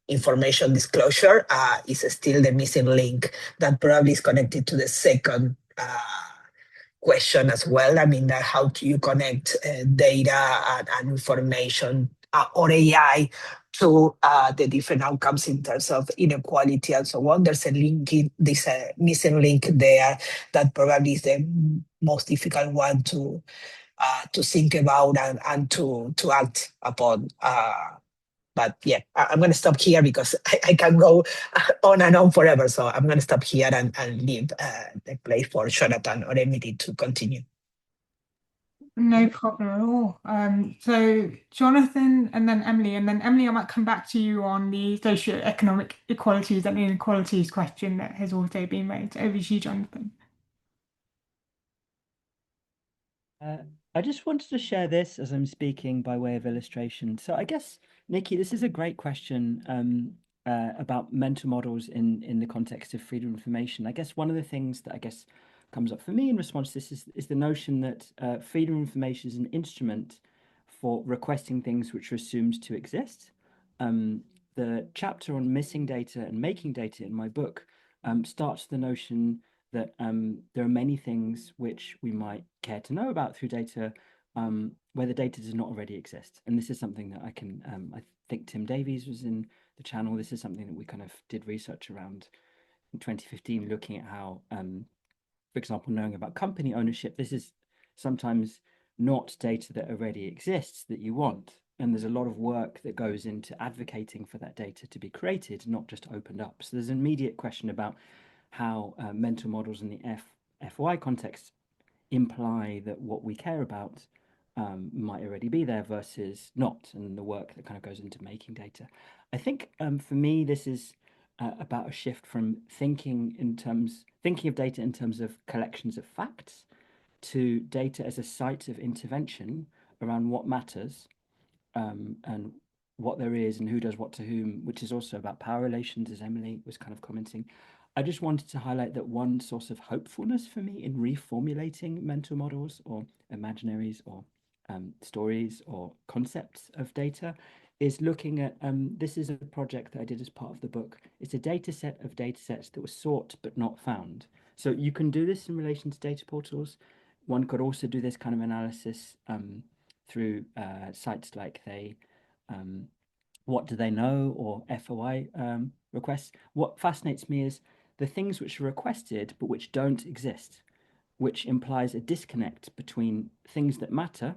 information disclosure is still the missing link that probably is connected to the second question as well. I mean, how do you connect data and information or AI to the different outcomes in terms of inequality and so on? There's a missing link there that probably is the most difficult one to think about and to act upon. But yeah, I'm going to stop here because I can go on and on forever. So I'm going to stop here and leave the place for Jonathan or Emily to continue.
No problem at all. So Jonathan and then Emily, I might come back to you on the socioeconomic equalities and inequalities question that has also been raised. Over to you, Jonathan.
I just wanted to share this as I'm speaking by way of illustration. So I guess, Nikki, this is a great question about mental models in the context of freedom of information. I guess one of the things that I guess comes up for me in response to this is the notion that freedom of information is an instrument for requesting things which are assumed to exist. The chapter on missing data and making data in my book starts the notion that there are many things which we might care to know about through data where the data does not already exist. And this is something that I think Tim Davies was in the channel. This is something that we kind of did research around in 2015, looking at how, for example, knowing about company ownership, this is sometimes not data that already exists that you want. And there's a lot of work that goes into advocating for that data to be created, not just opened up. So there's an immediate question about how mental models in the FOI context imply that what we care about might already be there versus not, and the work that kind of goes into making data. I think for me, this is about a shift from thinking of data in terms of collections of facts to data as a site of intervention around what matters and what there is and who does what to whom, which is also about power relations, as Emily was kind of commenting. I just wanted to highlight that one source of hopefulness for me in reformulating mental models or imaginaries or stories or concepts of data, is looking at, this is a project that I did as part of the book. It's a data set of data sets that were sought but not found. So you can do this in relation to data portals. One could also do this kind of analysis through sites like What Do They Know or FOI requests. What fascinates me is the things which are requested but which don't exist, which implies a disconnect between things that matter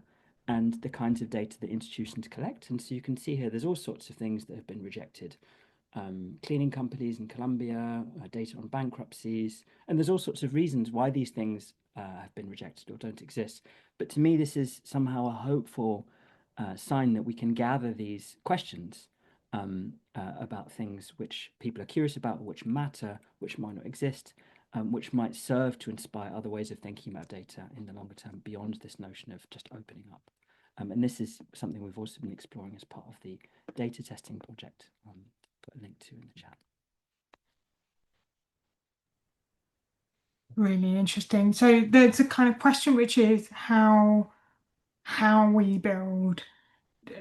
and the kinds of data that institutions collect. And so you can see here, there's all sorts of things that have been rejected. Cleaning companies in Colombia, data on bankruptcies, and there's all sorts of reasons why these things have been rejected or don't exist. But to me, this is somehow a hopeful sign that we can gather these questions about things which people are curious about, which matter, which might not exist, which might serve to inspire other ways of thinking about data in the longer term beyond this notion of just opening up. And this is something we've also been exploring as part of the data testing project. Put a link to in the chat.
Really interesting. So there's a kind of question which is how we build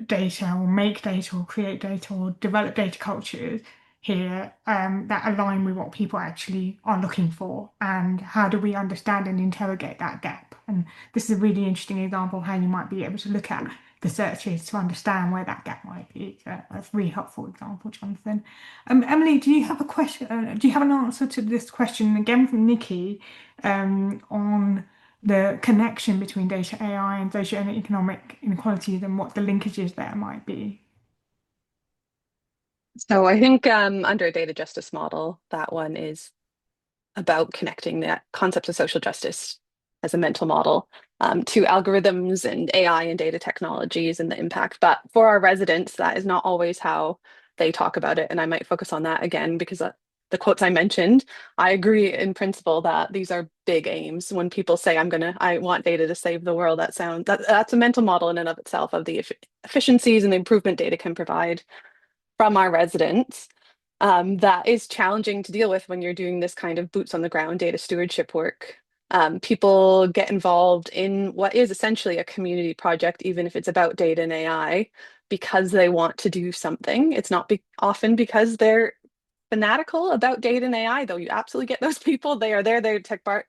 data or make data or create data or develop data cultures here that align with what people actually are looking for, and how do we understand and interrogate that gap. And this is a really interesting example of how you might be able to look at the searches to understand where that gap might be. That's a really helpful example, Jonathan. Emily, do you have a question? Do you have an answer to this question again from Nikki on the connection between data AI and socioeconomic inequalities and what the linkages there might be?
So I think under a data justice model, that one is about connecting the concepts of social justice as a mental model to algorithms and AI and data technologies and the impact. But for our residents, that is not always how they talk about it. And I might focus on that again because the quotes I mentioned, I agree in principle that these are big aims. When people say I want data to save the world, that's a mental model in and of itself of the efficiencies and the improvement data can provide from our residents. That is challenging to deal with when you're doing this kind of boots on the ground data stewardship work. People get involved in what is essentially a community project, even if it's about data and AI, because they want to do something. It's not often because they're fanatical about data and AI, though. You absolutely get those people. They are there, they take part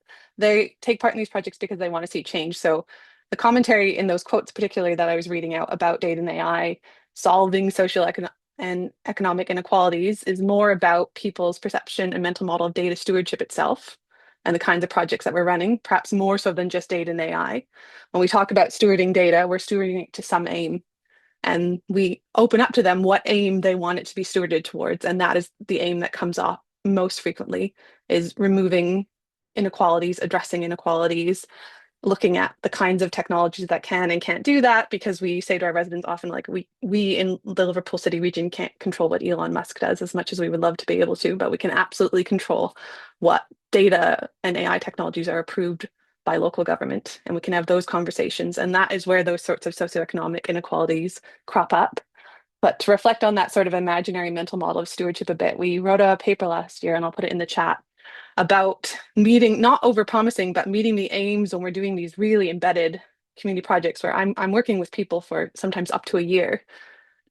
in these projects because they want to see change. So the commentary in those quotes, particularly that I was reading out about data and AI solving social and economic inequalities, is more about people's perception and mental model of data stewardship itself and the kinds of projects that we're running, perhaps more so than just data and AI. When we talk about stewarding data, we're stewarding it to some aim, and we open up to them what aim they want it to be stewarded towards. And that is the aim that comes up most frequently, is removing inequalities, addressing inequalities, looking at the kinds of technologies that can and can't do that, because we say to our residents often, like, we in the Liverpool City region can't control what Elon Musk does as much as we would love to be able to, but we can absolutely control what data and AI technologies are approved by local government, and we can have those conversations. And that is where those sorts of socioeconomic inequalities crop up. But to reflect on that sort of imaginary mental model of stewardship a bit, we wrote a paper last year, and I'll put it in the chat, about meeting, not over-promising, but meeting the aims when we're doing these really embedded community projects where I'm working with people for sometimes up to a year,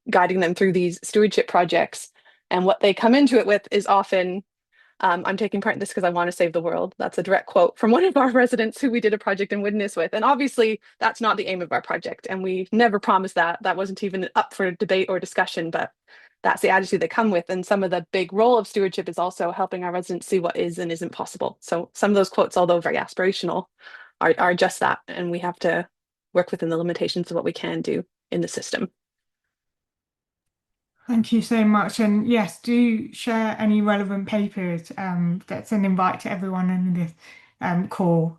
guiding them through these stewardship projects. And what they come into it with is often, I'm taking part in this because I want to save the world. That's a direct quote from one of our residents who we did a project in Widnes with. And obviously that's not the aim of our project, and we never promised that. That wasn't even up for debate or discussion, but that's the attitude they come with. And some of the big role of stewardship is also helping our residents see what is and isn't possible. So some of those quotes, although very aspirational, are just that. And we have to work within the limitations of what we can do in the system.
Thank you so much. And yes, do share any relevant papers. That's an invite to everyone in this call.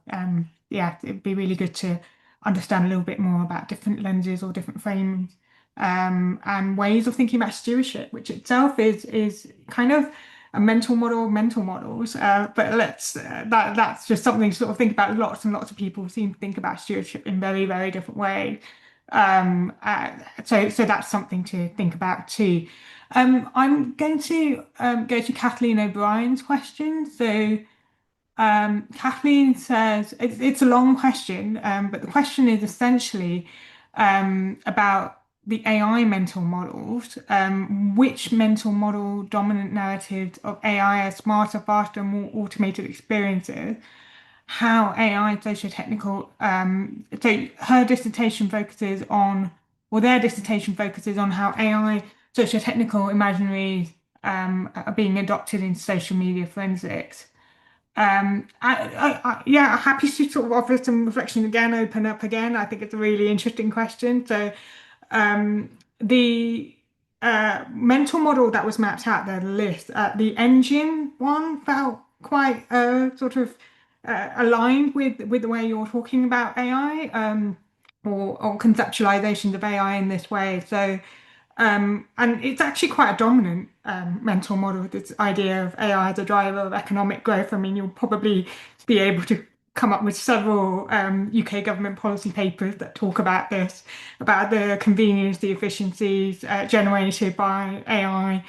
Yeah, it'd be really good to understand a little bit more about different lenses or different frames and ways of thinking about stewardship, which itself is kind of a mental model of mental models. But that's just something to sort of think about. Lots and lots of people seem to think about stewardship in very, very different ways. So that's something to think about too. I'm going to go to Kathleen O'Brien's question. So Kathleen says it's a long question, but the question is essentially about the AI mental models, which mental model dominant narratives of AI as smarter, faster, more automated experiences, how AI sociotechnical, so her dissertation focuses on, or their dissertation focuses on how AI sociotechnical imaginaries are being adopted in social media forensics. Yeah, happy to sort of offer some reflection again, open up again. I think it's a really interesting question. So, the mental model that was mapped out there, the list, the engine one felt quite sort of aligned with the way you're talking about AI, or conceptualizations of AI in this way. So, and it's actually quite a dominant mental model, this idea of AI as a driver of economic growth. I mean, you'll probably be able to come up with several UK government policy papers that talk about this, about the convenience, the efficiencies generated by AI,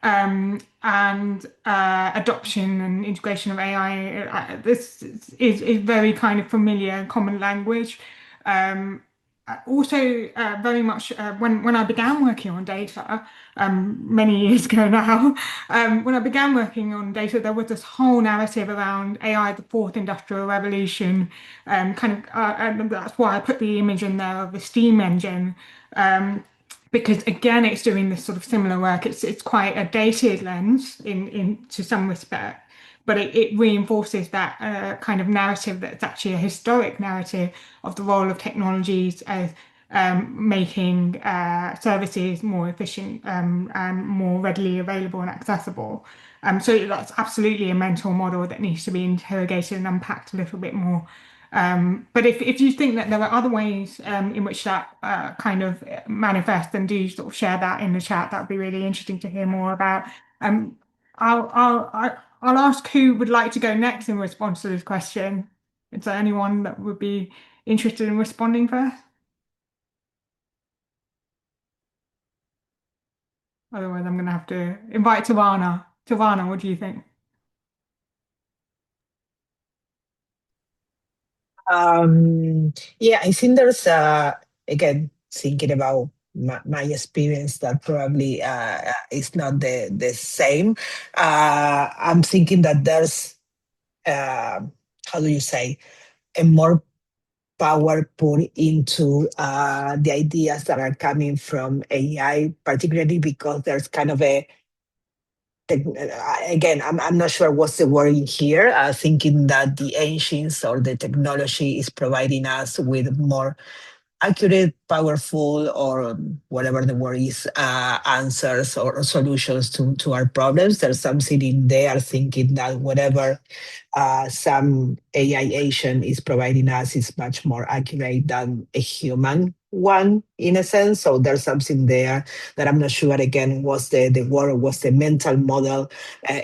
and adoption and integration of AI. This is very kind of familiar, common language. Um, Also, very much when I began working on data, many years ago now, when I began working on data, there was this whole narrative around AI, the fourth industrial revolution, and that's why I put the image in there of the steam engine. Because again, it's doing this sort of similar work. It's quite a dated lens in to some respect, but it reinforces that kind of narrative that's actually a historic narrative of the role of technologies as making services more efficient and more readily available and accessible. So that's absolutely a mental model that needs to be interrogated and unpacked a little bit more. But if you think that there are other ways in which that kind of manifests, then do sort of share that in the chat. That would be really interesting to hear more about. Um, I'll ask who would like to go next in response to this question. Is there anyone that would be interested in responding first? Otherwise, I'm going to have to invite Silvana. Silvana, what do you think?
Yeah, I think there's again thinking about my experience that probably is not the same. I'm thinking that there's how do you say, a more power put into the ideas that are coming from AI, particularly because there's kind of a again, I'm not sure what's the word in here, thinking that the ancients or the technology is providing us with more accurate, powerful, or whatever the word is, answers or solutions to our problems. There's something in there thinking that whatever some AI agent is providing us is much more accurate than a human one in a sense. So there's something there that I'm not sure again was the word, was the mental model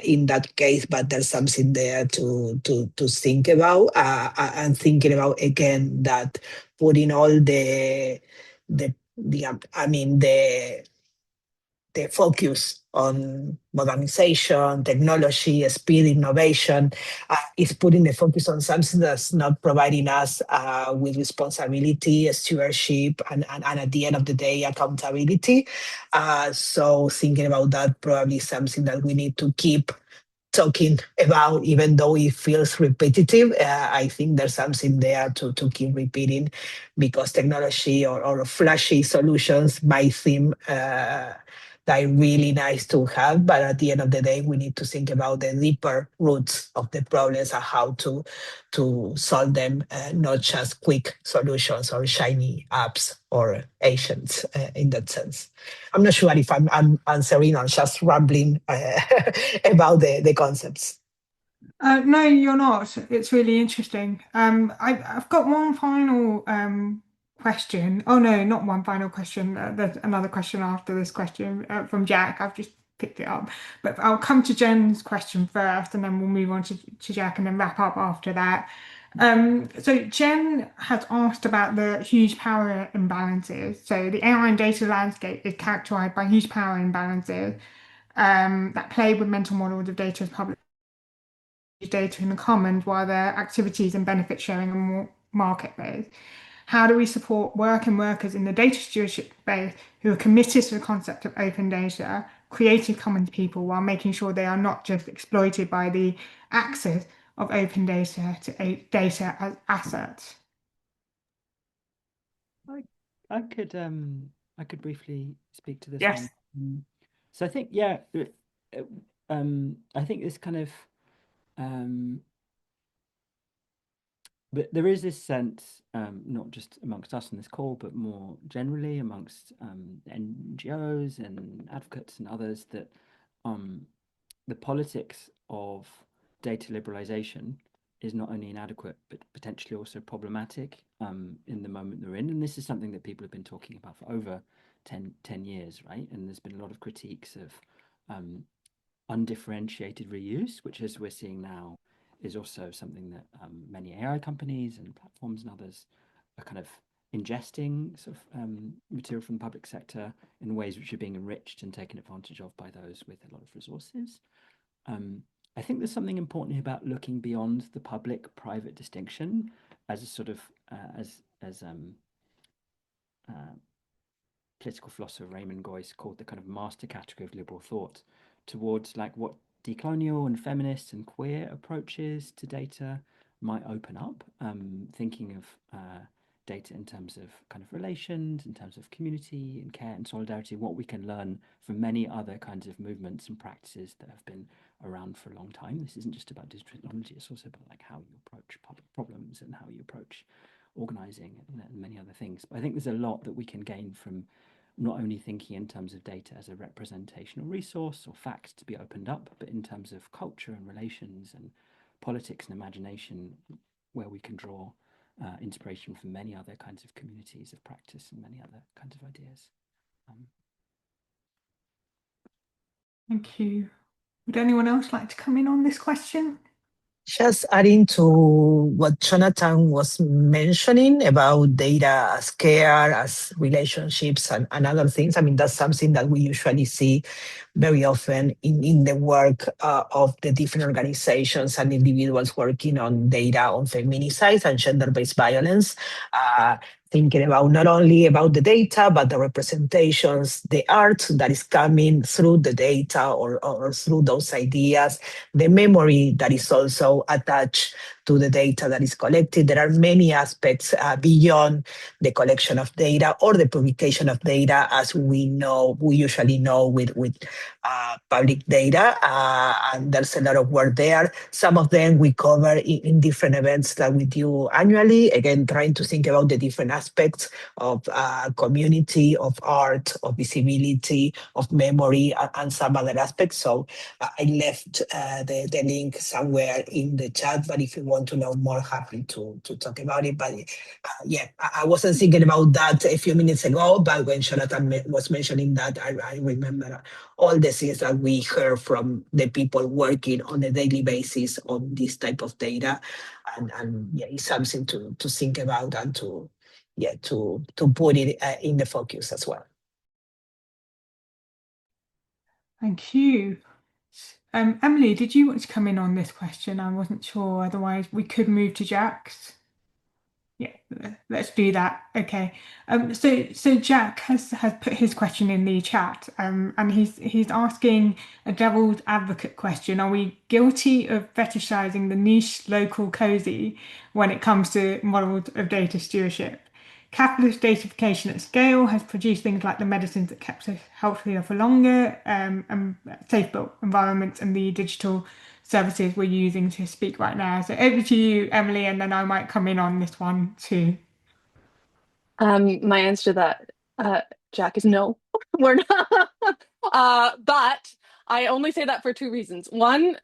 in that case, but there's something there to think about, and thinking about again that putting all the focus on modernization, technology, speed, innovation, is putting the focus on something that's not providing us with responsibility, stewardship, and at the end of the day, accountability. So thinking about that probably something that we need to keep talking about, even though it feels repetitive. I think there's something there to keep repeating, because technology or flashy solutions might seem like really nice to have, but at the end of the day, we need to think about the deeper roots of the problems and how to solve them, not just quick solutions or shiny apps or agents in that sense. I'm not sure if I'm answering or just rambling about the concepts.
No, you're not. It's really interesting. I've got one final question. Oh no, not one final question. There's another question after this question from Jack. I've just picked it up. But I'll come to Jen's question first, and then we'll move on to Jack and then wrap up after that. So Jen has asked about the huge power imbalances. So the AI and data landscape is characterized by huge power imbalances that play with mental models of data as public data in the commons while their activities and benefit sharing are more market-based. How do we support work and workers in the data stewardship space who are committed to the concept of open data, creative commons people, while making sure they are not just exploited by the access of open data to data as assets?
I could briefly speak to this
Yes.
one. So I think I think this kind of but there is this sense, not just amongst us on this call, but more generally amongst NGOs and advocates and others, that the politics of data liberalization is not only inadequate, but potentially also problematic in the moment they're in. And this is something that people have been talking about for over 10 years, right? And there's been a lot of critiques of undifferentiated reuse, which, as we're seeing now, is also something that many AI companies and platforms and others are kind of ingesting sort of material from the public sector in ways which are being enriched and taken advantage of by those with a lot of resources. I think there's something important here about looking beyond the public-private distinction as a sort of political philosopher Raymond Goyce called the kind of master category of liberal thought, towards like what decolonial and feminist and queer approaches to data might open up, thinking of data in terms of kind of relations, in terms of community and care and solidarity, what we can learn from many other kinds of movements and practices that have been around for a long time. This isn't just about digital technology, it's also about like how you approach public problems and how you approach organizing and many other things. But I think there's a lot that we can gain from not only thinking in terms of data as a representational resource or facts to be opened up, but in terms of culture and relations and politics and imagination, where we can draw inspiration from many other kinds of communities of practice and many other kinds of ideas.
Thank you. Would anyone else like to come in on this question?
Just adding to what Jonathan was mentioning about data as care, as relationships, and other things. I mean, that's something that we usually see very often in the work of the different organizations and individuals working on data on feminicide and gender-based violence. Thinking about not only about the data, but the representations, the art that is coming through the data or through those ideas, the memory that is also attached to the data that is collected. There are many aspects beyond the collection of data or the publication of data, as we usually know with public data, and there's a lot of work there. Some of them we cover in different events that we do annually, again, trying to think about the different aspects of community, of art, of visibility, of memory, and some other aspects. So I left the link somewhere in the chat, but if you want to know more, happy to talk about it. But yeah, I wasn't thinking about that a few minutes ago, but when Jonathan was mentioning that, I remember all the things that we heard from the people working on a daily basis on this type of data. And yeah, it's something to think about and to put it in the focus as well.
Thank you. Emily, did you want to come in on this question? I wasn't sure, otherwise we could move to Jack's. Yeah, let's do that. Okay. So Jack has put his question in the chat, and he's asking a devil's advocate question. Are we guilty of fetishizing the niche, local, cozy when it comes to models of data stewardship? Capitalist datafication at scale has produced things like the medicines that kept us healthier for longer, and safe built environments, and the digital services we're using to speak right now. So over to you, Emily, and then I might come in on this one too.
My answer to that, Jack, is no, we're not. But I only say that for two reasons. One,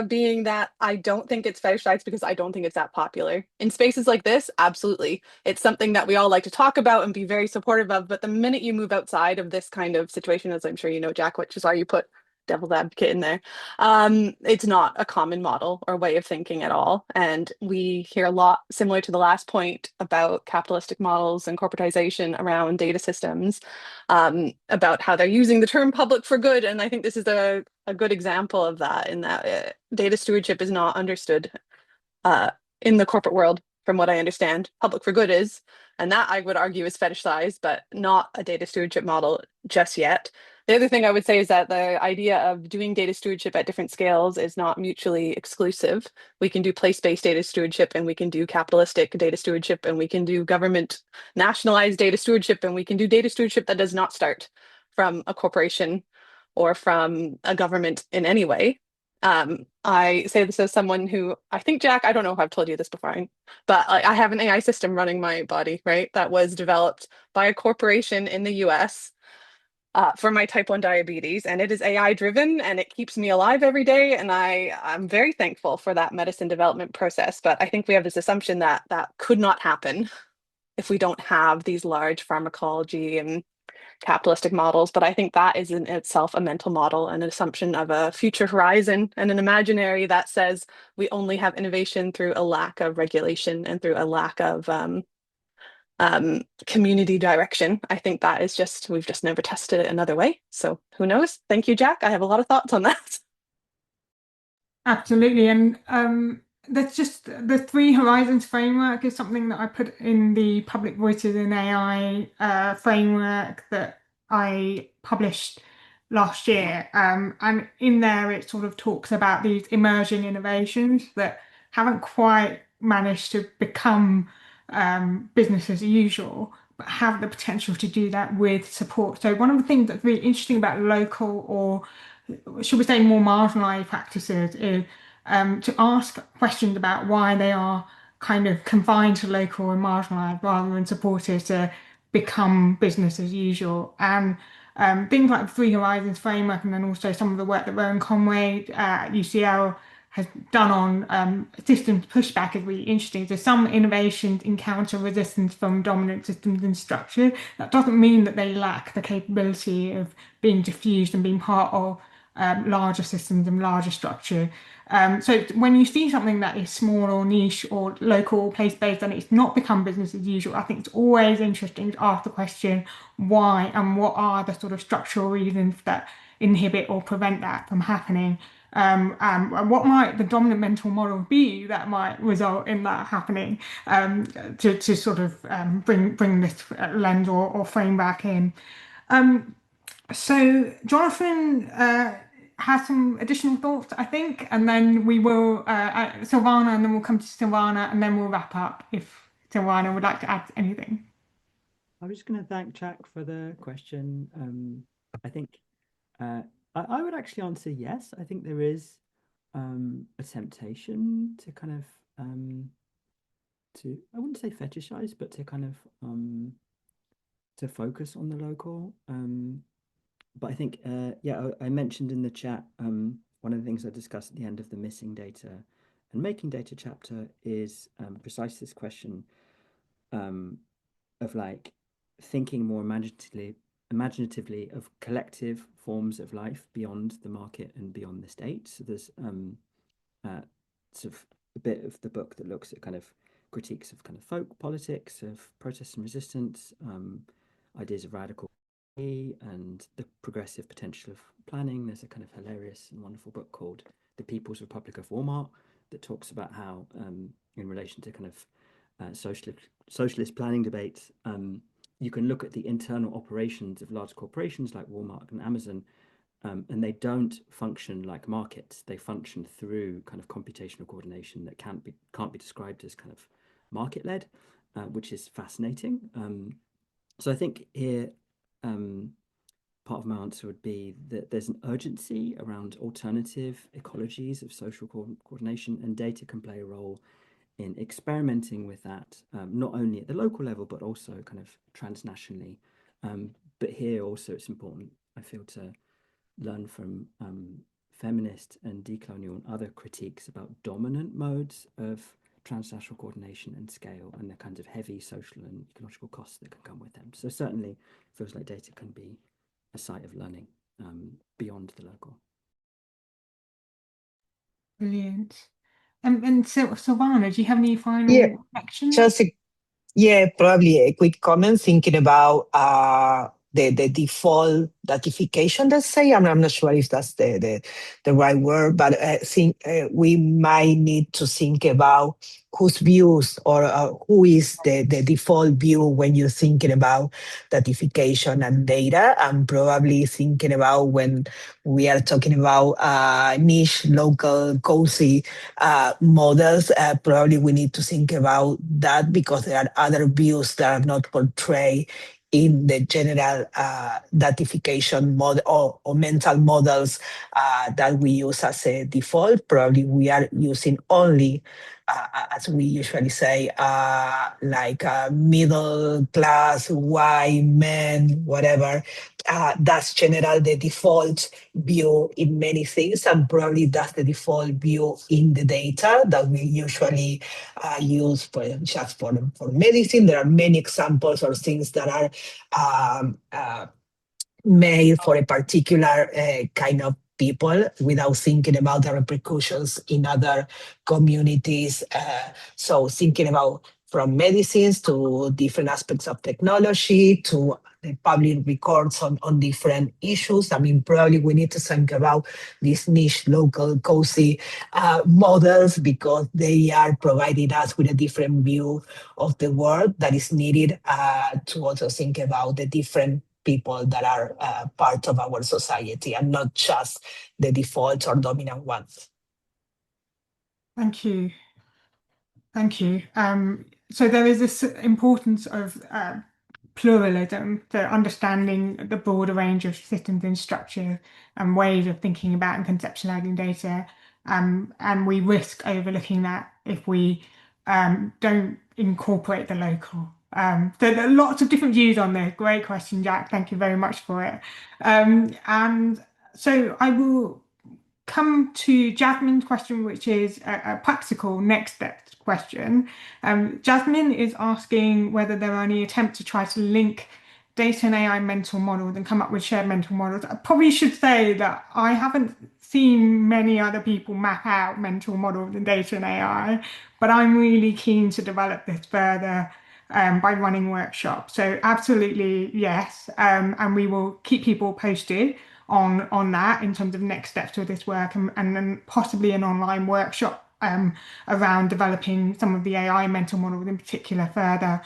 being that I don't think it's fetishized because I don't think it's that popular. In spaces like this, absolutely. It's something that we all like to talk about and be very supportive of. But the minute you move outside of this kind of situation, as I'm sure you know, Jack, which is why you put devil's advocate in there, it's not a common model or way of thinking at all. And we hear a lot, similar to the last point, about capitalistic models and corporatization around data systems, about how they're using the term public for good. And I think this is a good example of that, in that data stewardship is not understood in the corporate world from what I understand. Public for good is, and that I would argue is fetishized, but not a data stewardship model just yet. The other thing I would say is that the idea of doing data stewardship at different scales is not mutually exclusive. We can do place-based data stewardship, and we can do capitalistic data stewardship, and we can do government nationalized data stewardship, and we can do data stewardship that does not start from a corporation or from a government in any way. I say this as someone who, I think, Jack, I don't know if I've told you this before, but like, I have an AI system running my body, right? That was developed by a corporation in the US for my type 1 diabetes, and it is AI driven, and it keeps me alive every day. And I'm very thankful for that medicine development process. But I think we have this assumption that that could not happen if we don't have these large pharmacology and capitalistic models. But I think that is in itself a mental model, and an assumption of a future horizon and an imaginary that says we only have innovation through a lack of regulation and through a lack of community direction. I think that is just, we've just never tested it another way. So who knows? Thank you, Jack. I have a lot of thoughts on that.
Absolutely. And that's just the Three Horizons framework is something that I put in the Public Voices in AI framework that I published last year. And in there, it sort of talks about these emerging innovations that haven't quite managed to become business as usual, but have the potential to do that with support. So one of the things that's really interesting about local, or should we say more marginalized practices, is to ask questions about why they are kind of confined to local and marginalized rather than supported to become business as usual. And things like the Three Horizons framework, and then also some of the work that Rowan Conway at UCL has done on systems pushback is really interesting. So some innovations encounter resistance from dominant systems and structure. That doesn't mean that they lack the capability of being diffused and being part of larger systems and larger structure. So when you see something that is small or niche or local or place-based and it's not become business as usual, I think it's always interesting to ask the question why, and what are the sort of structural reasons that inhibit or prevent that from happening. And what might the dominant mental model be that might result in that happening, to sort of bring this lens or frame back in. So Jonathan has some additional thoughts, I think, and then we will, Silvana, and then we'll come to Silvana, and then we'll wrap up if Silvana would like to add anything.
I was just going to thank Jack for the question. I think I would actually answer yes. I think there is a temptation to kind of to, I wouldn't say fetishize, but to kind of to focus on the local. But I think yeah, I mentioned in the chat one of the things I discussed at the end of the missing data and making data chapter is precisely this question of like thinking more imaginatively of collective forms of life beyond the market and beyond the state. So there's sort of a bit of the book that looks at kind of critiques of kind of folk politics, of protest and resistance, ideas of radical and the progressive potential of planning. There's a kind of hilarious and wonderful book called The People's Republic of Walmart that talks about how in relation to kind of socialist planning debates, you can look at the internal operations of large corporations like Walmart and Amazon, and they don't function like markets. They function through kind of computational coordination that can't be described as kind of market-led, which is fascinating. So I think here, part of my answer would be that there's an urgency around alternative ecologies of social coordination, and data can play a role in experimenting with that, not only at the local level, but also kind of transnationally. But here also it's important, I feel, to learn from feminist and decolonial and other critiques about dominant modes of transnational coordination and scale, and the kinds of heavy social and ecological costs that can come with them. So certainly it feels like data can be a site of learning beyond the local.
Brilliant. And Silvana, do you have any final reflections?
Just probably a quick comment thinking about the default datification, let's say. I'm not sure if that's the right word, but we might need to think about whose views or who is the default view when you're thinking about datification and data, and probably thinking about when we are talking about niche, local, cozy models, probably we need to think about that, because there are other views that are not portrayed in the general datification model or mental models that we use as a default. Probably we are using only, as we usually say, like middle class, white men, whatever. That's general the default view in many things, and probably that's the default view in the data that we usually use just for medicine. There are many examples or things that are made for a particular kind of people without thinking about the repercussions in other communities. So thinking about from medicines to different aspects of technology to the public records on different issues. I mean, probably we need to think about these niche, local, cozy models, because they are providing us with a different view of the world that is needed to also think about the different people that are part of our society, and not just the default or dominant ones.
Thank you. Thank you. So there is this importance of pluralism, so understanding the broader range of systems and structure and ways of thinking about and conceptualizing data. And we risk overlooking that if we don't incorporate the local. So there are lots of different views on this. Great question, Jack. Thank you very much for it. And so I will come to Jasmine's question, which is a practical next step question. Jasmine is asking whether there are any attempts to try to link data and AI mental models and come up with shared mental models. I probably should say that I haven't seen many other people map out mental models in data and AI, but I'm really keen to develop this further by running workshops. So absolutely, yes. And we will keep people posted on that in terms of next steps to this work, and then possibly an online workshop around developing some of the AI mental models in particular further.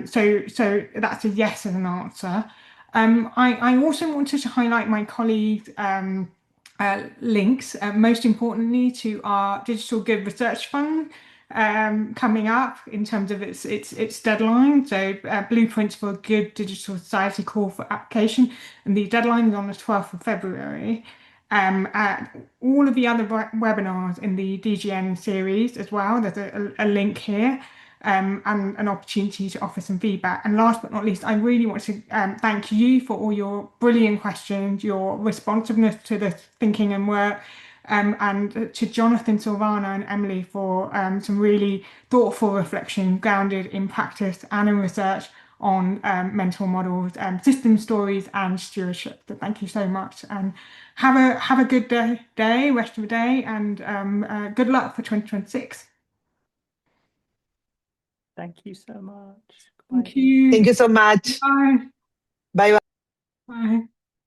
So that's a yes as an answer. I also wanted to highlight my colleagues' links, most importantly to our Digital Good Research Fund coming up in terms of its deadline. So Blueprints for a Good Digital Society call for application, and the deadline is on the 12th of February. All of the other webinars in the DGN series as well, there's a link here, and an opportunity to offer some feedback. And last but not least, I really want to thank you for all your brilliant questions, your responsiveness to this thinking and work, and to Jonathan, Silvana and Emily for some really thoughtful reflection grounded in practice and in research on mental models, system stories and stewardship. So thank you so much, and have a good day, rest of the day, and good luck for 2026.
Thank you so much.
Thank you.
Thank you so much.
Bye.
Bye bye.
Bye.